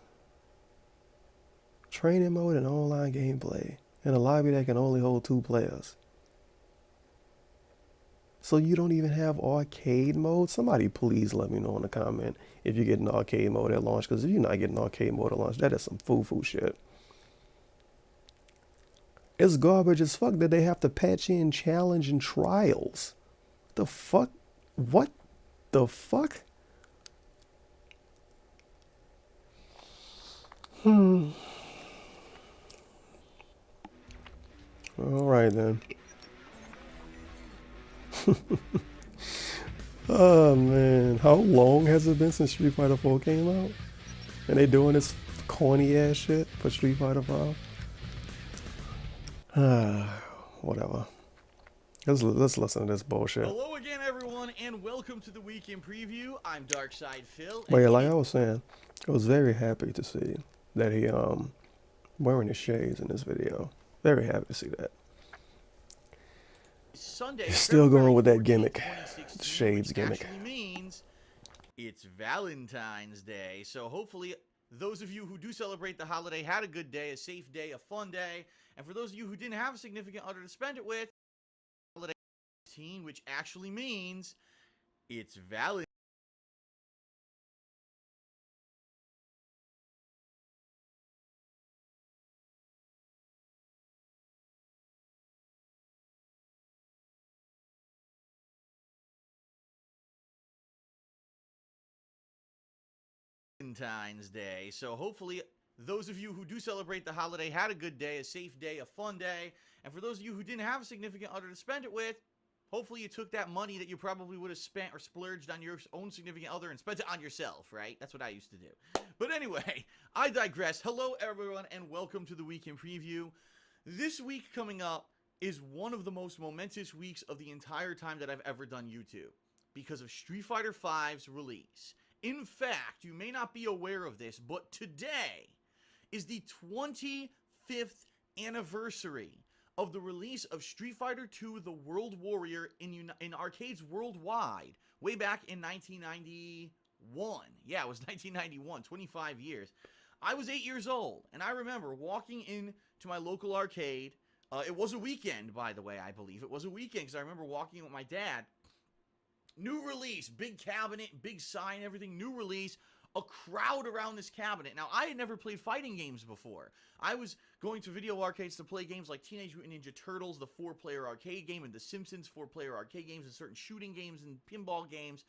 Training mode and online gameplay in a lobby that can only hold 2 players. So you don't even have arcade mode? Somebody please let me know in the comment if you're getting arcade mode at launch, because if you're not getting arcade mode at launch, that is some foo-foo shit. It's garbage as fuck that they have to patch in challenge and trials. The fuck? What the fuck? Alright then. Oh man, how long has it been since Street Fighter 4 came out? And they doing this corny ass shit for Street Fighter 5? Whatever. Let's listen to this bullshit. Hello again, everyone, and welcome to the Week in Preview. I'm Darksyde Phil. But yeah, like I was saying, I was very happy to see that he wearing his shades in this video. Very happy to see that. Sunday, He's still going with that 14th, gimmick, 2016, the shades which gimmick. actually means it's Valentine's Day. So hopefully those of you who do celebrate the holiday had a good day, a safe day, a fun day. And for those of you who didn't have a significant other to spend it with, holiday 15, which actually means it's Valentine's Day. So hopefully those of you who do celebrate the holiday had a good day, a safe day, a fun day. And for those of you who didn't have a significant other to spend it with, hopefully you took that money that you probably would have spent or splurged on your own significant other and spent it on yourself, right? That's what I used to do. But anyway, I digress. Hello, everyone, and welcome to the Week in Preview. This week coming up is one of the most momentous weeks of the entire time that I've ever done YouTube because of Street Fighter V's release. In fact, you may not be aware of this, but today is the 25th anniversary of the release of Street Fighter II The World Warrior in arcades worldwide way back in 1991. Yeah, it was 1991, 25 years. I was 8 years old, and I remember walking into my local arcade. It was a weekend, by the way, I believe. It was a weekend because I remember walking with my dad. New release, big cabinet, big sign, everything, new release, a crowd around this cabinet. Now, I had never played fighting games before. I was going to video arcades to play games like Teenage Mutant Ninja Turtles, the 4-player arcade game, and The Simpsons 4-player arcade games, and certain shooting games and pinball games.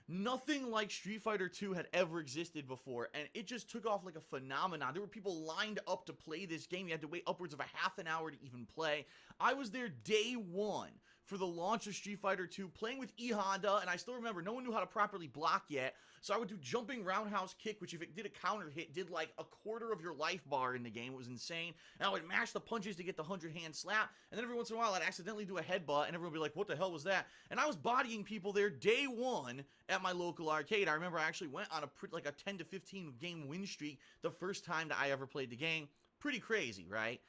Nothing like Street Fighter 2 had ever existed before, and it just took off like a phenomenon. There were people lined up to play this game. You had to wait upwards of a half an hour to even play. I was there day one for the launch of Street Fighter 2, playing with E Honda, and I still remember no one knew how to properly block yet, so I would do jumping roundhouse kick, which if it did a counter hit, did like a quarter of your life bar in the game. It was insane. And I would mash the punches to get the 100-hand slap, and then every once in a while I'd accidentally do a headbutt, and everyone would be like, what the hell was that? And I was bodying people there day one at my local arcade. I remember I actually went on a 10 to 15 game win streak the first time that I ever played the game. Pretty crazy, right?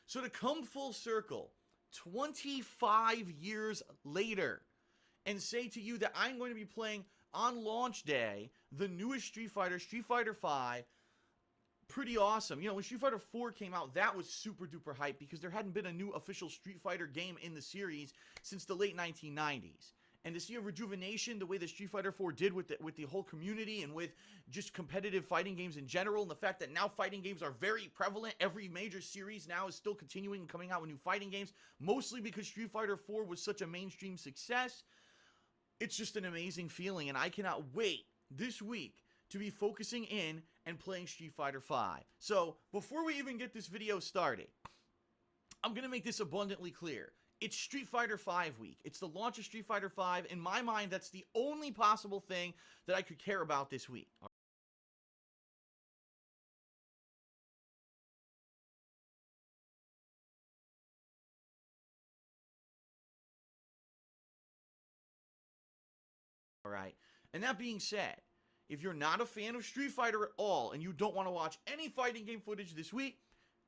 So to come full circle, 25 years later, and say to you that I'm going to be playing on launch day the newest Street Fighter, Street Fighter 5, pretty awesome. You know, when Street Fighter 4 came out, that was super duper hype because there hadn't been a new official Street Fighter game in the series since the late 1990s. And to see a rejuvenation the way that Street Fighter 4 did with the whole community and with just competitive fighting games in general, and the fact that now fighting games are very prevalent. Every major series now is still continuing and coming out with new fighting games, mostly because Street Fighter 4 was such a mainstream success. It's just an amazing feeling, and I cannot wait this week to be focusing in and playing Street Fighter 5. So, before we even get this video started, I'm going to make this abundantly clear. It's Street Fighter 5 week. It's the launch of Street Fighter 5. In my mind, that's the only possible thing that I could care about this week. Alright, and that being said, if you're not a fan of Street Fighter at all and you don't want to watch any fighting game footage this week,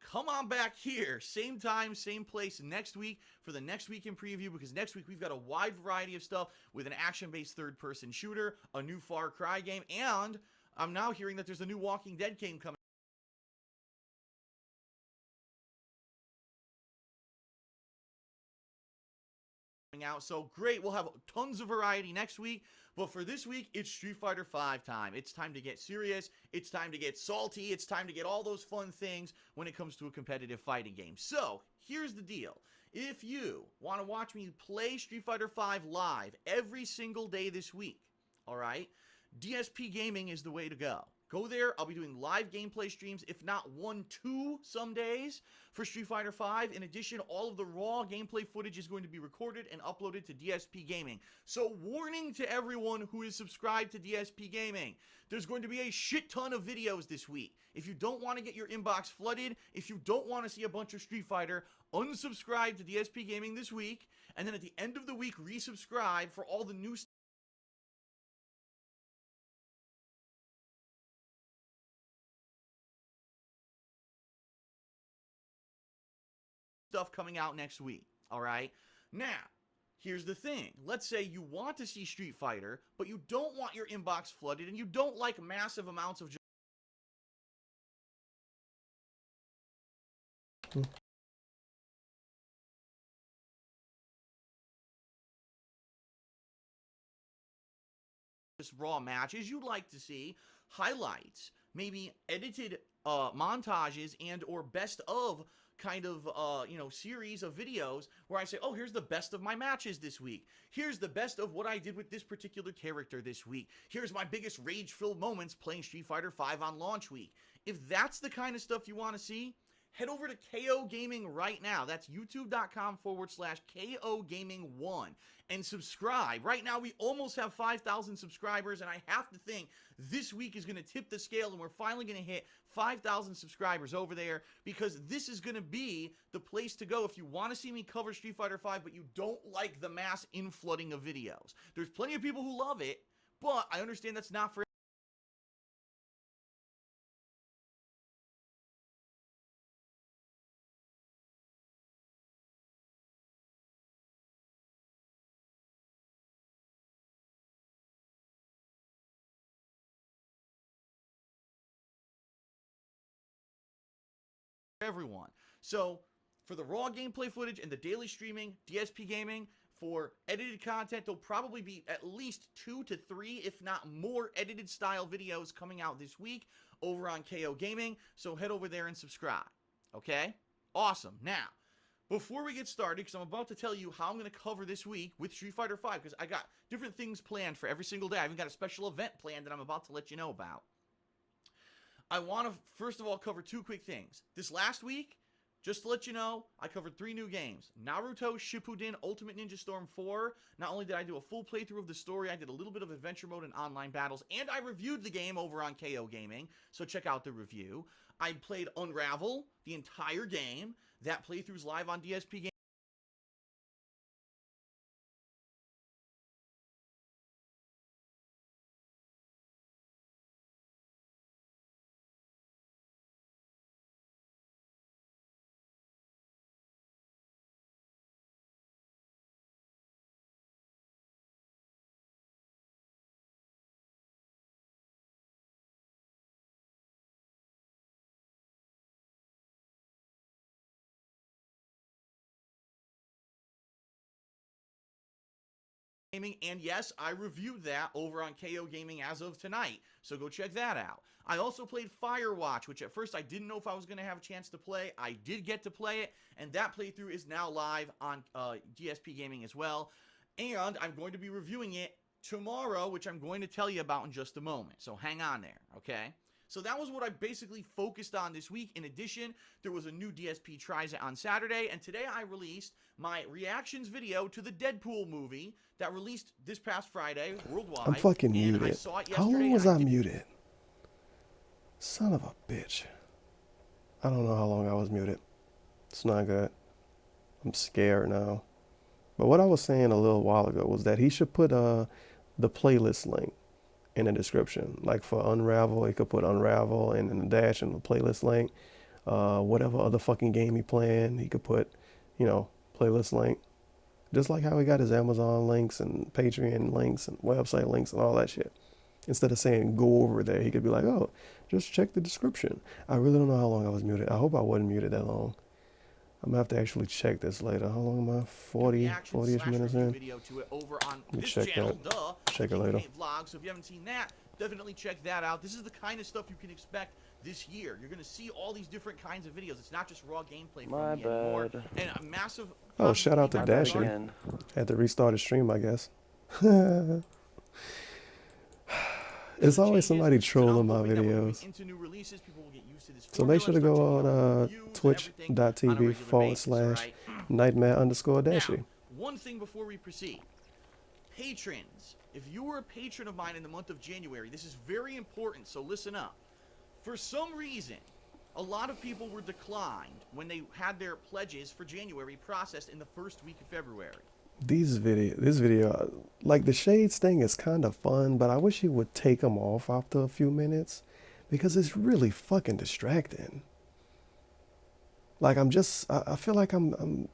come on back here, same time, same place next week for the next week in preview, because next week we've got a wide variety of stuff with an action-based third-person shooter, a new Far Cry game, and I'm now hearing that there's a new Walking Dead game coming out. So great, we'll have tons of variety next week, but for this week, it's Street Fighter 5 time. It's time to get serious, it's time to get salty, it's time to get all those fun things when it comes to a competitive fighting game. So, here's the deal. If you want to watch me play Street Fighter 5 live every single day this week, alright, DSP Gaming is the way to go. Go there, I'll be doing live gameplay streams, if not 1, 2 some days for Street Fighter 5. In addition, all of the raw gameplay footage is going to be recorded and uploaded to DSP Gaming. So warning to everyone who is subscribed to DSP Gaming, there's going to be a shit ton of videos this week. If you don't want to get your inbox flooded, if you don't want to see a bunch of Street Fighter, unsubscribe to DSP Gaming this week, and then at the end of the week, resubscribe for all the new stuff coming out next week, alright? Now, here's the thing. Let's say you want to see Street Fighter, but you don't want your inbox flooded, and you don't like massive amounts of just raw matches. You'd like to see highlights, maybe edited montages and or best of kind of series of videos where I say, oh, here's the best of my matches this week, here's the best of what I did with this particular character this week, here's my biggest rage-filled moments playing Street Fighter 5 on launch week. If that's the kind of stuff you want to see, head over to KO Gaming right now. That's youtube.com/KO Gaming 1 and subscribe. Right now, we almost have 5,000 subscribers, and I have to think this week is going to tip the scale, and we're finally going to hit 5,000 subscribers over there, because this is going to be the place to go if you want to see me cover Street Fighter 5, but you don't like the mass inflooding of videos. There's plenty of people who love it, but I understand that's not for everyone. So, for the raw gameplay footage and the daily streaming, DSP Gaming. For edited content, there'll probably be at least 2 to 3, if not more, edited style videos coming out this week over on KO Gaming. So head over there and subscribe. Okay? Awesome. Now, before we get started, because I'm about to tell you how I'm going to cover this week with Street Fighter 5, because I got different things planned for every single day. I even got a special event planned that I'm about to let you know about. I want to, first of all, cover 2 quick things. This last week, just to let you know, I covered 3 new games. Naruto Shippuden Ultimate Ninja Storm 4. Not only did I do a full playthrough of the story, I did a little bit of adventure mode and online battles, and I reviewed the game over on KO Gaming, so check out the review. I played Unravel, the entire game. That playthrough's live on DSP Gaming. Gaming, and yes, I reviewed that over on KO Gaming as of tonight, so go check that out. I also played Firewatch, which at first I didn't know if I was going to have a chance to play. I did get to play it, and that playthrough is now live on DSP Gaming as well, and I'm going to be reviewing it tomorrow, which I'm going to tell you about in just a moment, so hang on there, okay? So that was what I basically focused on this week. In addition, there was a new DSP Tries It on Saturday, and today I released my reactions video to the Deadpool movie that released this past Friday worldwide. I'm fucking muted. I saw it yesterday. How long was I muted? Son of a bitch. I don't know how long I was muted. It's not good. I'm scared now. But what I was saying a little while ago was that he should put the playlist link in the description. Like for Unravel, he could put Unravel and in the dash and the playlist link. Whatever other fucking game he playing, he could put, you know, playlist link. Just like how he got his Amazon links and Patreon links and website links and all that shit. Instead of saying go over there, he could be like, oh, just check the description. I really don't know how long I was muted. I hope I wasn't muted that long. I'm gonna have to actually check this later. How long am I? 40-ish minutes in? Video to it over on Let me this check channel, that. Check it later. Vlog. So if you haven't seen that, definitely check that out. This is the kind of stuff you can expect this year. You're gonna see all these different kinds of videos. It's not just raw gameplay from me anymore. And a massive. Oh, shout out to Dasher. Had to restart his stream, I guess. It's always somebody trolling my videos. So make sure to go on twitch.tv/nightmare_dashy. One thing before we proceed. Patrons, if you were a patron of mine in the month of January, this is very important, so listen up. For some reason, a lot of people were declined when they had their pledges for January processed in the first week of February. This video, like the shades thing is kind of fun, but I wish he would take them off after a few minutes because it's really fucking distracting. Like I feel like I'm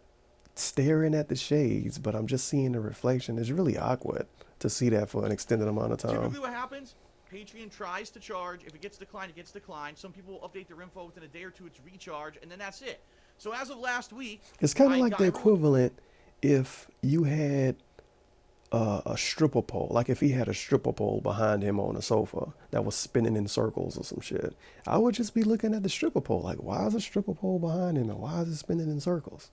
staring at the shades, but I'm just seeing the reflection. It's really awkward to see that for an extended amount of time. Typically what happens, Patreon tries to charge. If it gets declined, it gets declined. Some people will update their info within a day or two, it's recharge, and then that's it. So as of last week, it's kind of like the equivalent if you had a stripper pole, like if he had a stripper pole behind him on a sofa that was spinning in circles or some shit, I would just be looking at the stripper pole like, why is a stripper pole behind him and why is it spinning in circles?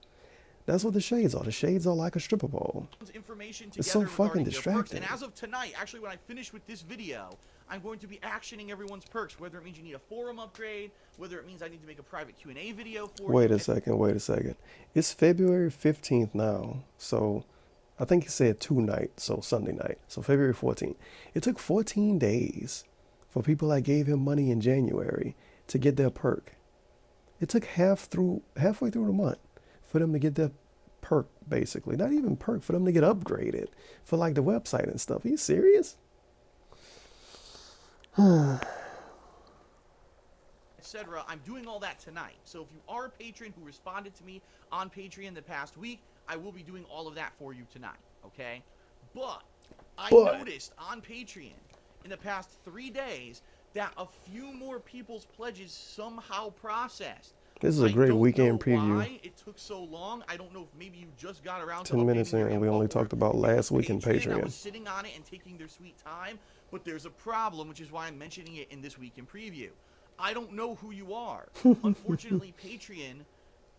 That's what the shades are. The shades are like a stripper pole. It's so fucking distracting. And as of tonight, actually when I finish with this video, I'm going to be actioning everyone's perks, whether it means you need a forum upgrade, whether it means I need to make a private Q&A video for you. Wait a second. It's February 15th now, so I think he said tonight, so Sunday night, so February 14th. It took 14 days for people that gave him money in January to get their perk. It took halfway through the month for them to get their perk, basically. Not even perk, for them to get upgraded for like the website and stuff. Are you serious? Etc. I'm doing all that tonight. So if you are a patron who responded to me on Patreon the past week, I will be doing all of that for you tonight, okay? But I noticed on Patreon in the past 3 days that a few more people's pledges somehow processed. This is a great weekend preview. Why it took so long. I don't know if maybe you just got around to 10 minutes in and we only talked about last week in Patreon. I was sitting on it and taking their sweet time, but there's a problem, which is why I'm mentioning it in this week in preview. I don't know who you are. Unfortunately, Patreon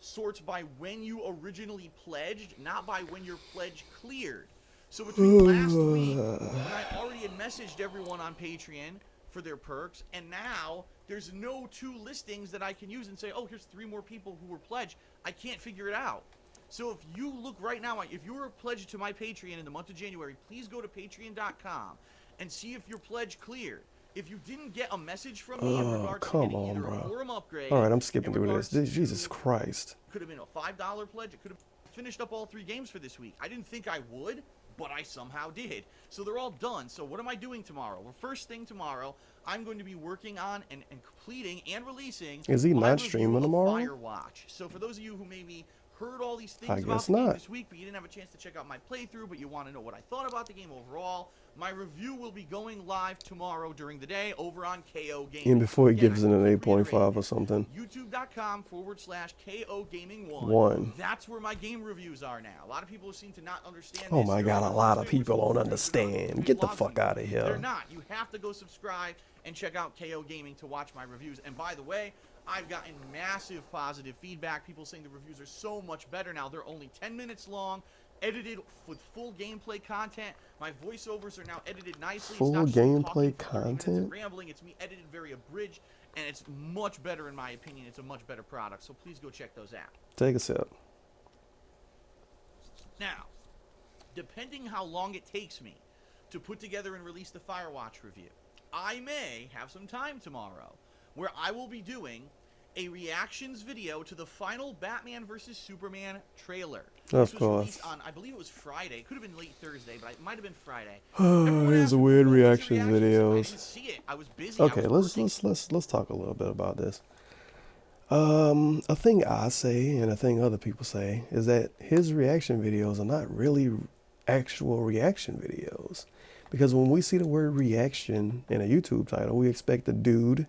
sorts by when you originally pledged, not by when your pledge cleared. So between last week, when I already had messaged everyone on Patreon for their perks, and now there's no two listings that I can use and say, oh, here's 3 more people who were pledged. I can't figure it out. So if you look right now, if you were pledged to my Patreon in the month of January, please go to patreon.com and see if your pledge cleared. If you didn't get a message from me in regards to getting either a forum upgrade, all right, I'm skipping through this. Jesus Christ. Could have been a $5 pledge. It could have finished up all 3 games for this week. I didn't think I would, but I somehow did. So they're all done. So what am I doing tomorrow? Well, first thing tomorrow, I'm going to be working on and completing and releasing. Is he not streaming tomorrow? Firewatch. So for those of you who maybe heard all these things about the game this week, but you didn't have a chance to check out my playthrough, but you want to know what I thought about the game overall, My review will be going live tomorrow during the day over on KO Gaming. And before he Again, gives it an 8.5 or something. YouTube.com/KO Gaming 1. That's where my game reviews are now. A lot of people seem to not understand Oh this. my God, a lot of people don't understand. Get the fuck out of here. They're not. You have to go subscribe and check out KO Gaming to watch my reviews. And by the way, I've gotten massive positive feedback. People saying the reviews are so much better now. They're only 10 minutes long. Edited with full gameplay content. My voiceovers are now edited nicely. Full it's not gameplay content. Rambling. It's me edited very abridged, and it's much better in my opinion. It's a much better product. So please go check those out. Take a sip. Now, depending how long it takes me to put together and release the Firewatch review, I may have some time tomorrow where I will be doing a reactions video to the final Batman vs. Superman trailer. Of This was course. released on, I believe it was Friday. It could have been late Thursday, but it might have been Friday. Here's a weird reaction I videos. didn't see it. I was busy. Okay, I was working. let's talk a little bit about this. A thing I say and a thing other people say is that his reaction videos are not really actual reaction videos. Because when we see the word reaction in a YouTube title, we expect a dude,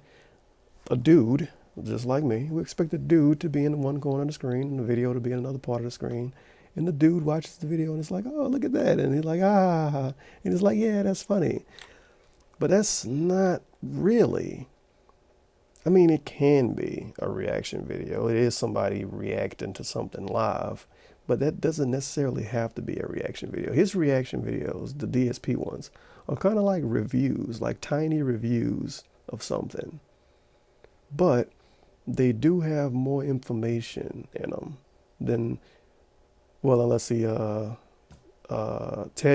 just like me, we expect the dude to be in one corner of the screen and the video to be in another part of the screen. And the dude watches the video and it's like, oh, look at that. And he's like, ah. And he's like, yeah, that's funny. But that's not really. I mean, it can be a reaction video. It is somebody reacting to something live. But that doesn't necessarily have to be a reaction video. His reaction videos, the DSP ones, are kind of like reviews, like tiny reviews of something. But they do have more information in them than, well, unless he tell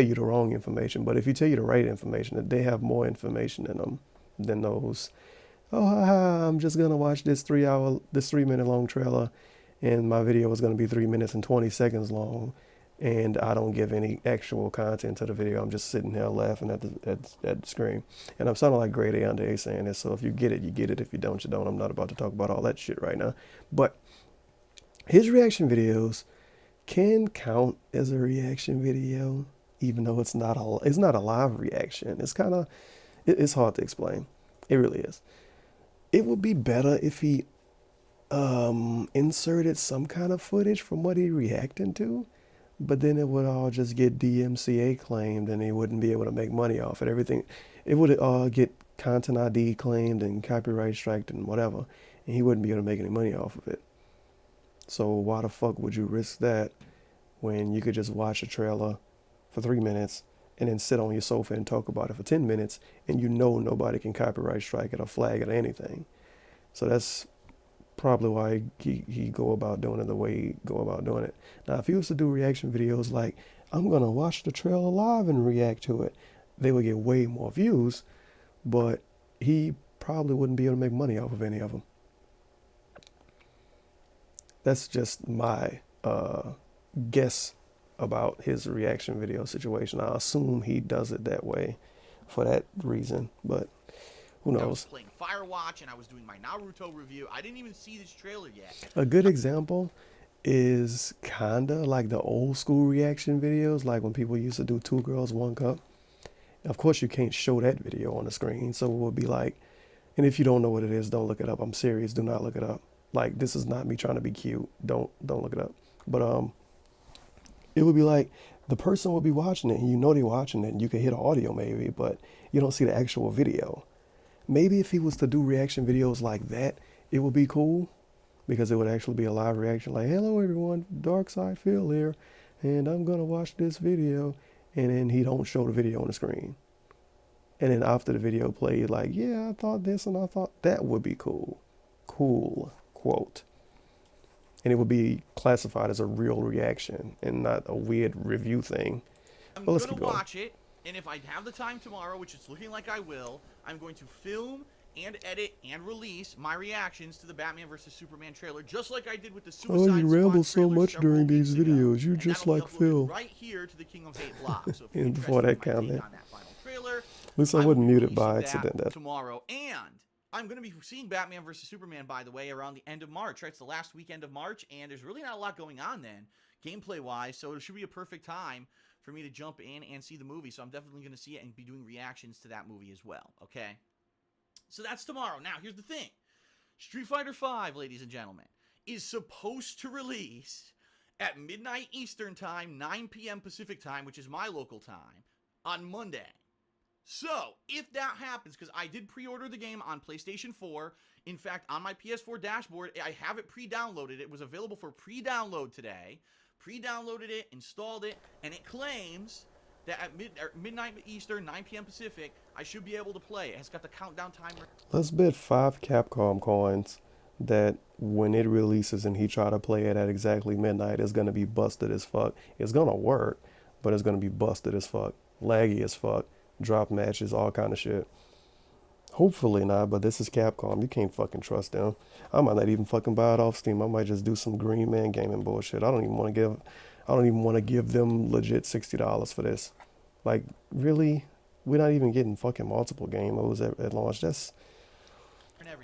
you the wrong information. But if you tell you the right information, they have more information in them than those. Oh, I'm just gonna watch this 3-minute long trailer, and my video is gonna be 3 minutes and 20 seconds long, and I don't give any actual content to the video. I'm just sitting here laughing at the screen, and I'm sounding like grade A under A saying this. So if you get it, you get it. If you don't, you don't. I'm not about to talk about all that shit right now. But his reaction videos can count as a reaction video, even though it's not a live reaction. It's kind of it's hard to explain. It really is. It would be better if he inserted some kind of footage from what he reacting to, but then it would all just get DMCA claimed and he wouldn't be able to make money off it. Everything, it would all get content ID claimed and copyright striked and whatever, and he wouldn't be able to make any money off of it. So why the fuck would you risk that when you could just watch a trailer for 3 minutes and then sit on your sofa and talk about it for 10 minutes and you know nobody can copyright strike it or flag it or anything? So that's probably why he go about doing it the way he go about doing it. Now, if he was to do reaction videos like, I'm going to watch the trailer live and react to it, they would get way more views, but he probably wouldn't be able to make money off of any of them. That's just my guess about his reaction video situation. I assume he does it that way for that reason, but who knows? I was playing Firewatch and I was doing my Naruto review. I didn't even see this trailer yet. A good example is kinda like the old school reaction videos, like when people used to do 2 Girls, 1 Cup. Of course, you can't show that video on the screen, so it would be like, and if you don't know what it is, don't look it up. I'm serious, do not look it up. Like, this is not me trying to be cute. Don't look it up. But it would be like the person would be watching it and you know they're watching it and you can hear the audio maybe, but you don't see the actual video. Maybe if he was to do reaction videos like that, it would be cool because it would actually be a live reaction like, hello everyone, Darksyde Phil here, and I'm going to watch this video, and then he don't show the video on the screen. And then after the video played, like, yeah, I thought this and I thought that would be cool. Cool, quote. And it would be classified as a real reaction and not a weird review thing. I'm going to watch it, and if I have the time tomorrow, which it's looking like I will, I'm going to film and edit and release my reactions to the Batman vs. Superman trailer, just like I did with the Suicide Squad. Oh, you ramble so much during these videos. You just like Phil. Right here to the King of Hate blog. So if and before that comment. on that final trailer, at least I wouldn't mute it by accident. Tomorrow, and I'm going to be seeing Batman vs. Superman, by the way, around the end of March. Right? It's the last weekend of March, and there's really not a lot going on then, gameplay-wise, so it should be a perfect time for me to jump in and see the movie, so I'm definitely going to see it and be doing reactions to that movie as well, okay? So that's tomorrow. Now, here's the thing. Street Fighter V, ladies and gentlemen, is supposed to release at midnight Eastern Time, 9 p.m. Pacific Time, which is my local time, on Monday. So, if that happens, because I did pre-order the game on PlayStation 4, in fact, on my PS4 dashboard, I have it pre-downloaded. It was available for pre-download today. Pre-downloaded it, installed it, and it claims that at midnight Eastern, 9 p.m. Pacific, I should be able to play it. It's got the countdown timer. Let's bet 5 Capcom coins that when it releases and he try to play it at exactly midnight, it's going to be busted as fuck. It's going to work, but it's going to be busted as fuck. Laggy as fuck. Drop matches, all kind of shit. Hopefully not, but this is Capcom. You can't fucking trust them. I might not even fucking buy it off Steam. I might just do some Green Man Gaming bullshit. I don't even want to give them legit $60 for this. Like, really? We're not even getting fucking multiple game modes at launch. That's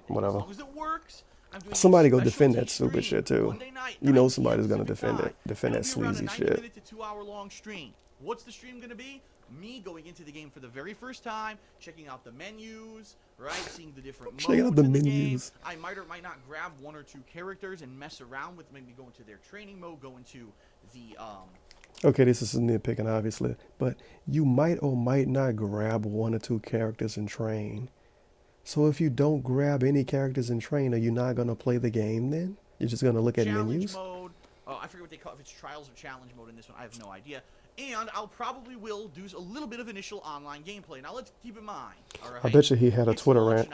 whatever. As long as it works, I'm doing somebody go defend that stupid shit too. Night, you know somebody's gonna defend time. it. Defend that sleazy shit. 90-minute to 2-hour-long stream. What's the stream gonna be? Me going into the game for the very first time, checking out the menus, right? Seeing the different modes checking out the in the menus. game. I might or might not grab 1 or 2 characters and mess around with, maybe go into their training mode, go into the Okay, this is nitpicking obviously, but you might or might not grab 1 or 2 characters and train. So if you don't grab any characters and train, are you not gonna play the game then? You're just gonna look at menus? Mode. I forget what they call it, if it's trials or challenge mode in this one. I have no idea. And I'll probably will do a little bit of initial online gameplay. Now let's keep in mind. All right, I bet you he had a Twitter rant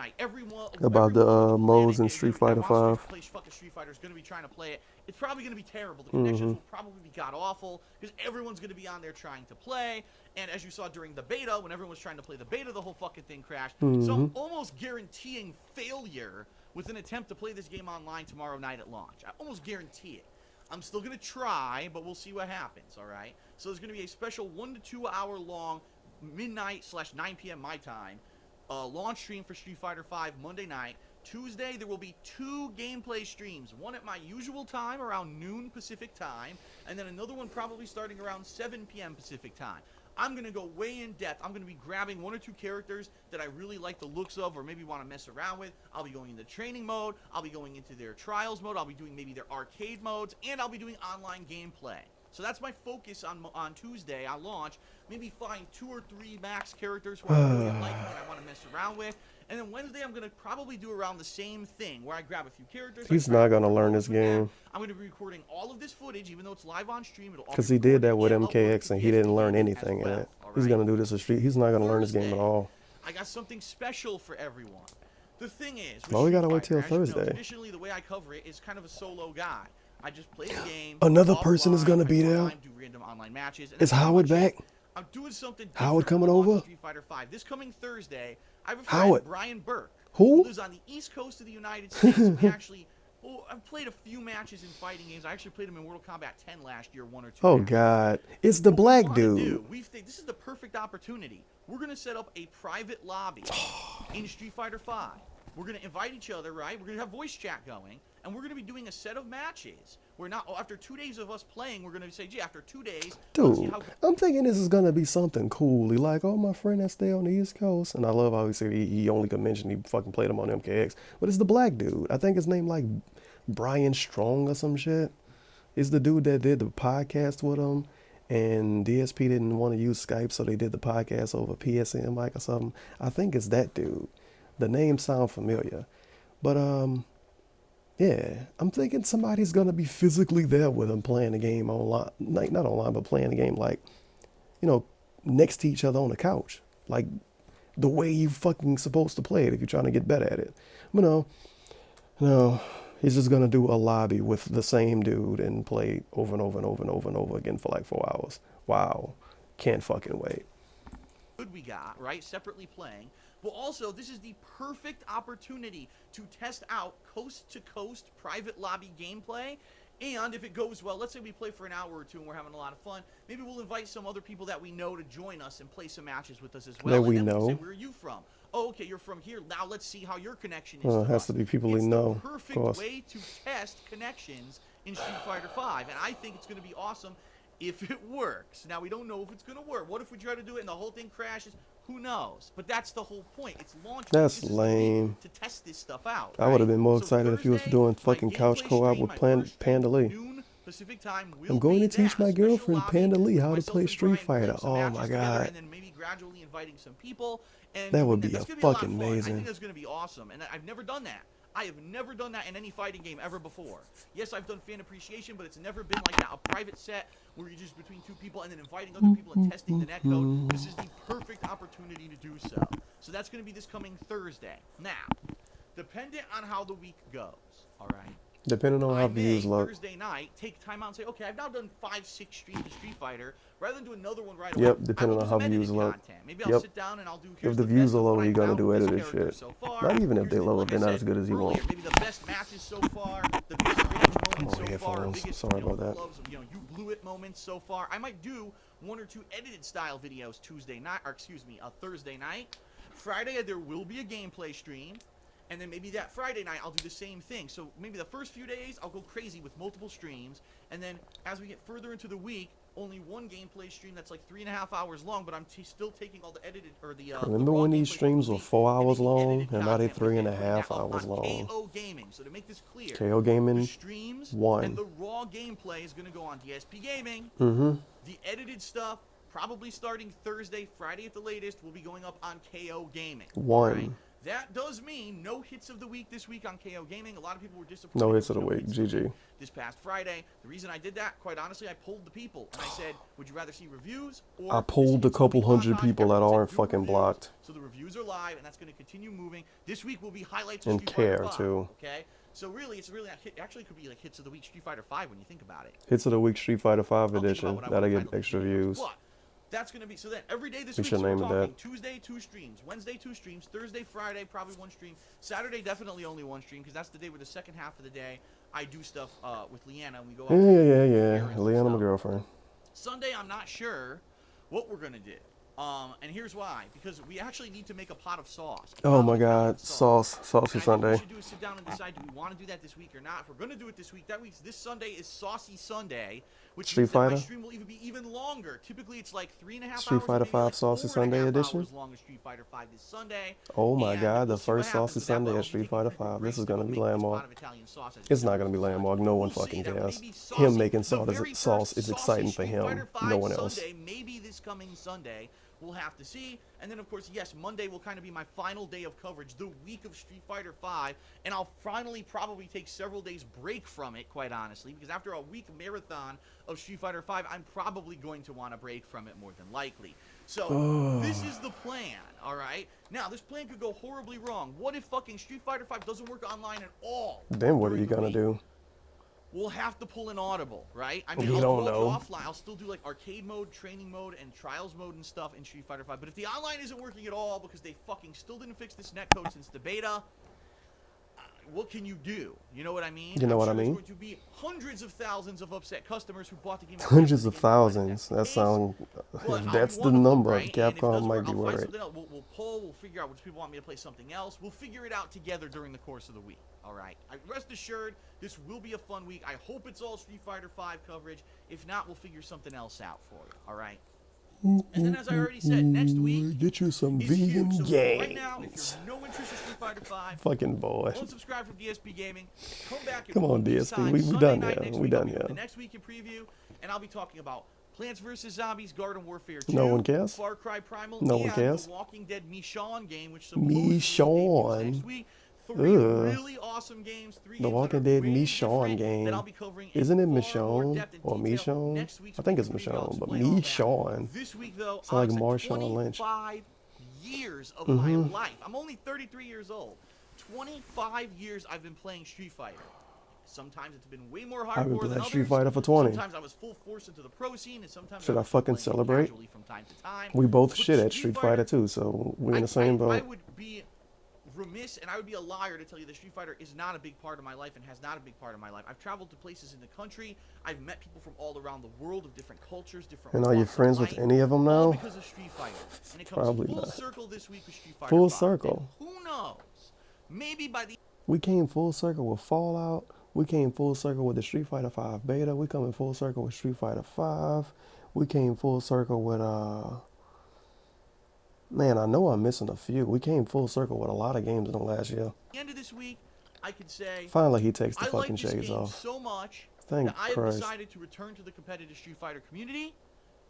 about the modes in Street Fighter V. Street Fighter is going to be trying to play it. It's probably going to be terrible. The connections will probably be god awful because everyone's going to be on there trying to play. And as you saw during the beta, when everyone was trying to play the beta, the whole fucking thing crashed. So I'm almost guaranteeing failure with an attempt to play this game online tomorrow night at launch. I almost guarantee it. I'm still going to try, but we'll see what happens, all right? So there's going to be a special 1 to 2 hour long midnight/9 p.m. my time launch stream for Street Fighter V Monday night. Tuesday, there will be 2 gameplay streams. One at my usual time, around noon Pacific time, and then another one probably starting around 7 p.m. Pacific time. I'm going to go way in depth. I'm going to be grabbing 1 or 2 characters that I really like the looks of or maybe want to mess around with. I'll be going into training mode. I'll be going into their trials mode. I'll be doing maybe their arcade modes. And I'll be doing online gameplay. So that's my focus on Tuesday on launch. Maybe find 2 or 3 max characters who I really like and I want to mess around with. And then Wednesday, I'm going to probably do around the same thing, where I grab a few characters. He's not going to learn this game. I'm going to be recording all of this footage, even though it's live on stream. Because he did that with MKX, and he didn't learn anything in it. He's going to do this at Street. He's not going to learn this game at all. I got something special for everyone. The thing is, well, we got to wait till Thursday. Traditionally, the way I cover it is kind of a solo guy. I just play the game. Another person is going to be there. Do random online matches. Is Howard back? I'm doing something different. Howard coming over? Street Fighter V. This coming Thursday, I have a friend, Brian Burke. Who? Lives on the East Coast of the United States. We actually, I've played a few matches in fighting games. I actually played him in Mortal Kombat 10 last year, 1 or 2. Oh matches. God, it's the black dude. This is the perfect opportunity. We're gonna set up a private lobby in Street Fighter V. We're gonna invite each other, right? We're gonna have voice chat going, and we're gonna be doing a set of matches. We're not after 2 days of us playing. We're gonna say, gee, after 2 days, dude, I'm thinking this is gonna be something cool. He like, oh, my friend that stay on the East Coast, and I love how he said he only could mention he fucking played him on MKX, but it's the black dude. I think his name like Brian Strong or some shit. It's the dude that did the podcast with him, and DSP didn't want to use Skype, so they did the podcast over PSN mic or something. I think it's that dude. The name sound familiar, but yeah, I'm thinking somebody's gonna be physically there with him playing the game online, like not online, but playing the game like, you know, next to each other on the couch, like the way you fucking supposed to play it if you're trying to get better at it. But no, he's just gonna do a lobby with the same dude and play over and over and over and over and over again for like 4 hours. Wow, can't fucking wait. Good we got, right? Separately playing. But also, this is the perfect opportunity to test out coast-to-coast private lobby gameplay. And if it goes well, let's say we play for an hour or 2 and we're having a lot of fun, maybe we'll invite some other people that we know to join us and play some matches with us as well. That we know. We'll say, where are you from? Oh, okay, you're from here. Now let's see how your connection is to it has to be people we know. It's the perfect way to test connections in Street Fighter V. And I think it's going to be awesome. if it works. Now, we don't know if it's going to work. What if we try to do it and the whole thing crashes? Who knows? But that's the whole point. It's launch. That's lame. To test this stuff out. I would have been more excited if he was doing fucking couch co-op with Panda Lee. Pacific time I'm going to teach my girlfriend Panda Lee how to play Street Fighter. Oh my god. And then maybe gradually inviting some people. And that would be a fucking amazing. I think that's going to be awesome. And I've never done that. I have never done that in any fighting game ever before. Yes, I've done fan appreciation, but it's never been like that. A private set where you're just between two people and then inviting other people and testing the netcode. This is the perfect opportunity to do so. So that's going to be this coming Thursday. Now, dependent on how the week goes, all right? Depending on how views look. Thursday night, take time out and say, okay, I've now done 5-6 streams of Street Fighter. Rather than do another one right away. Yep, depending on how views look. Maybe I'll sit down and I'll do. If the views are low, you're gonna do edited shit. So not even if they're low, if they're not as good as you want. Maybe the best matches so far, the biggest range moments so far, biggest, sorry about that. You blew it moments so far. I might do 1 or 2 edited style videos Tuesday night, or excuse me, Thursday night. Friday there will be a gameplay stream. And then maybe that Friday night, I'll do the same thing. So maybe the first few days, I'll go crazy with multiple streams. And then as we get further into the week, only one gameplay stream that's like 3.5 hours long, but I'm still taking all the edited, or the... Remember when these streams were 4 hours long, and now they're 3.5 hours long? KO Gaming. So to make this clear, KO Gaming, the streams 1. And the raw gameplay is going to go on DSP Gaming. The edited stuff, probably starting Thursday, Friday at the latest, will be going up on KO Gaming. 1. Right? That does mean no hits of the week this week on KO Gaming. A lot of people were disappointed. No hits of the week. GG. This past Friday. The reason I did that, quite honestly, I polled the people. And I said, would you rather see reviews or... I polled a couple hundred people that aren't fucking blocked. So the reviews are live, and that's going to continue moving. This week will be highlights of Street Fighter 5, too. Okay? So really, it's really... Actually, it could be like hits of the week Street Fighter 5 when you think about it. Hits of the week Street Fighter 5 edition. That'll get extra views. But that's going to be, so then every day this we week, should so we're name talking that. Tuesday 2 streams, Wednesday 2 streams, Thursday, Friday probably 1 stream, Saturday definitely only 1 stream because that's the day where the second half of the day I do stuff with Leanna and we go out. Yeah. Leanna, my girlfriend. Sunday I'm not sure what we're going to do. And here's why. Because we actually need to make a pot of sauce. Oh my god, saucy Sunday. What we should do is sit down and decide, do we want to do that this week or not? If we're going to do it this week, that means this Sunday is Saucy Sunday, which means that my stream will even be even longer. Typically it's like 3.5 hours. Street Fighter 5 Saucy Sunday edition? As long as Street Fighter 5 this Sunday. Oh my god, the first Saucy Sunday at Street Fighter 5. This is going to be landmark. It's not going to be landmark. No one fucking cares. Him making sauce is exciting for him. No one else. Maybe this coming Sunday. We'll have to see. And then, of course, yes, Monday will kind of be my final day of coverage, the week of Street Fighter 5. And I'll finally probably take several days break from it, quite honestly, because after a week marathon of Street Fighter 5, I'm probably going to want to break from it more than likely. So, this is the plan, all right? Now, this plan could go horribly wrong. What if fucking Street Fighter 5 doesn't work online at all? Then what are you going to do? We'll have to pull an audible, right? I mean, we don't know. Offline. I'll still do like arcade mode, training mode, and trials mode and stuff in Street Fighter 5. But if the online isn't working at all because they fucking still didn't fix this netcode since the beta, what can you do? You know what I mean? You know what I There's mean? going to be hundreds of thousands of upset customers who bought the game. Hundreds of thousands. That sounds. That's the number. Right? Capcom might be worried. We'll pull. We'll figure out which people want me to play something else. We'll figure it out together during the course of the week. All right. Rest assured, this will be a fun week. I hope it's all Street Fighter 5 coverage. If not, we'll figure something else out for you. All right. And then, as I already said, next week get you some vegan games. Right now, if you're no interest in Street Fighter 5, fucking boy, unsubscribe from DSP Gaming. Come back. Come on, DSP. We done here. We done here. The next week in preview, and I'll be talking about Plants vs. Zombies, Garden Warfare 2, no one cares. Far Cry Primal, no and one cares. The Walking Dead Michonne game, which supposedly next week. 3 really awesome games. 3 The Walking Dead Michonne game. Isn't it Michonne or Michonne? I think it's Michonne, but Michonne. This week, though, it's like Marshawn Lynch. 25 years of my life. I'm only 33 years old. 25 years I've been playing Street Fighter. Sometimes it's been way more hardcore I've been than playing others. Street Fighter for 20. Sometimes I was full force into the pro scene, and sometimes should I fucking celebrate? From time to time. We both shit at Street Fighter too, so we're in the same boat. I would be remiss and I would be a liar to tell you that Street Fighter is not a big part of my life and has not a big part of my life. I've traveled to places in the country. I've met people from all around the world of different cultures, different. And are you friends with any of them now? All because of Street Fighter. And it comes Probably full not. circle this week with Street Fighter. Full 5. circle. And who knows? Maybe by the. We came full circle with Fallout. We came full circle with the Street Fighter 5 beta. We coming full circle with Street Fighter 5. We came full circle with man, I know I'm missing a few. We came full circle with a lot of games in the last year. End of this week, I can say Finally, he takes the I fucking like this shades game off. so much Thank that I have Christ. decided to return to the competitive Street Fighter community,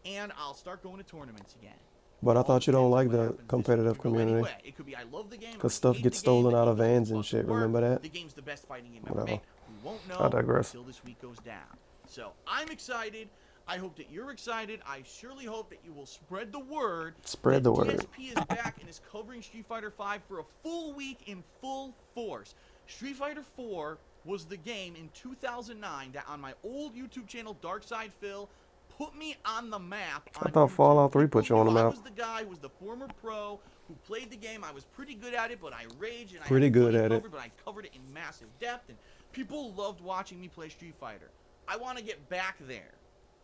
and I'll start going to tournaments again. But I All thought you don't depends on like what the happens this week. competitive It could go community. anyway. It could be I love the game, Because I stuff hate gets the game, stolen the out game of doesn't vans and fucking shit. work, Remember that? the game's the best fighting game ever Whatever. made. We won't know I digress. until this week goes down. So I'm excited. I hope that you're excited. I surely hope that you will spread the word. Spread the word. DSP is back and is covering Street Fighter V for a full week in full force. Street Fighter 4 was the game in 2009 that on my old YouTube channel, Darksyde Phil, put me on the map. I thought Fallout 3 put you on the map. I was the guy who was the former pro who played the game. I was pretty good at it, but I raged and Pretty good at it. But I covered it in massive depth, and people loved watching me play Street Fighter. I want to get back there.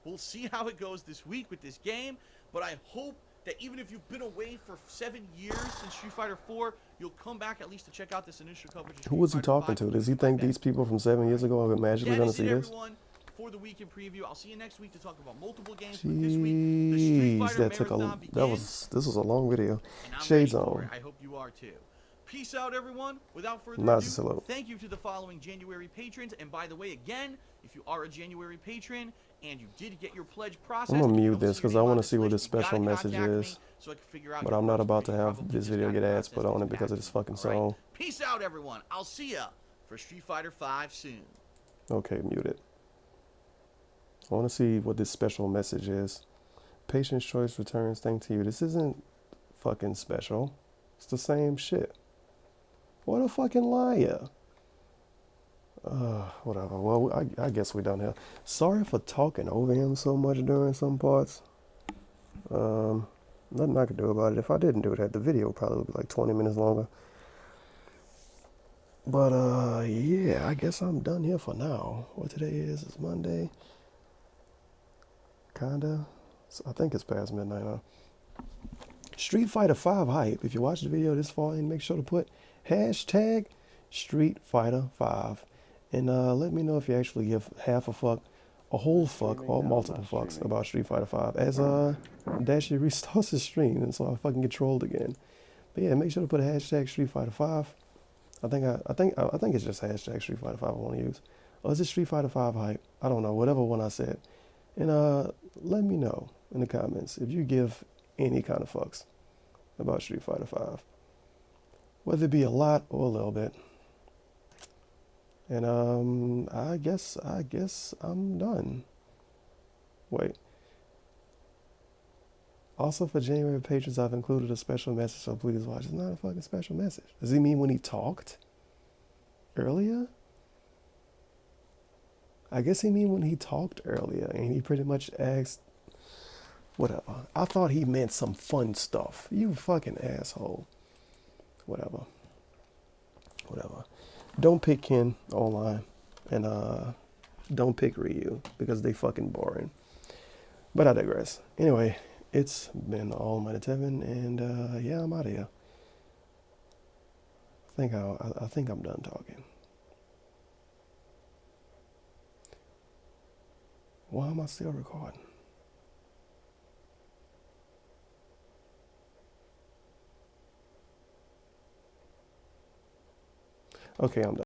We'll see how it goes this week with this game, but I hope that even if you've been away for 7 years since Street Fighter 4, you'll come back at least to check out this initial coverage of Street Who was he Fighter talking 5. to? Does he think these people from 7 years ago are magically That going to is see it, this? everyone, for the weekend preview. I'll see you next week to talk about multiple games. But this week, the Street Jeez, Fighter that took a marathon begins, this was a long video. and I'm Shades ready for on. it. I hope you are too. Peace out, everyone. Without further Nice ado, salute. thank you to the following January patrons. And by the way, again, if you are a January patron and you did get your pledge processed, I'm gonna and you mute don't this see your because I name want on to see what list, this you gotta special message contact me is. so I can figure out But your I'm not purchase, about because to you have probably this just video got get it ads put processed on it and because of back this to me. fucking All right? song. Peace out, everyone. I'll see ya for Street Fighter 5 soon. Okay, mute it. I want to see what this special message is. Patient's Choice returns thanks to you. This isn't fucking special. It's the same shit. What a fucking liar. Whatever. Well, I guess we're done here. Sorry for talking over him so much during some parts. Nothing I could do about it. If I didn't do that, the video probably would be like 20 minutes longer. But, yeah, I guess I'm done here for now. What today is? It's Monday. Kinda. I think it's past midnight now. Street Fighter 5 hype. If you watch the video this far, make sure to put hashtag Street Fighter 5. And let me know if you actually give half a fuck, a whole fuck, or multiple fucks about Street Fighter 5. As Dashi restarts his stream, and so I fucking get trolled again. But yeah, make sure to put a hashtag Street Fighter 5. I think it's just hashtag Street Fighter 5 I want to use. Or is it Street Fighter 5 hype? I don't know, whatever one I said. And let me know in the comments if you give any kind of fucks about Street Fighter 5. Whether it be a lot or a little bit. And I guess I'm done. Wait. Also for January patrons, I've included a special message, so please watch. It's not a fucking special message. Does he mean when he talked earlier? I guess he mean when he talked earlier, and he pretty much asked, whatever. I thought he meant some fun stuff. You fucking asshole. Whatever. Don't pick Ken online, and don't pick Ryu, because they fucking boring. But I digress. Anyway, it's been Almighty Tevin, and yeah, I'm out of here. I think I'm done talking. Why am I still recording? Okay, I'm done.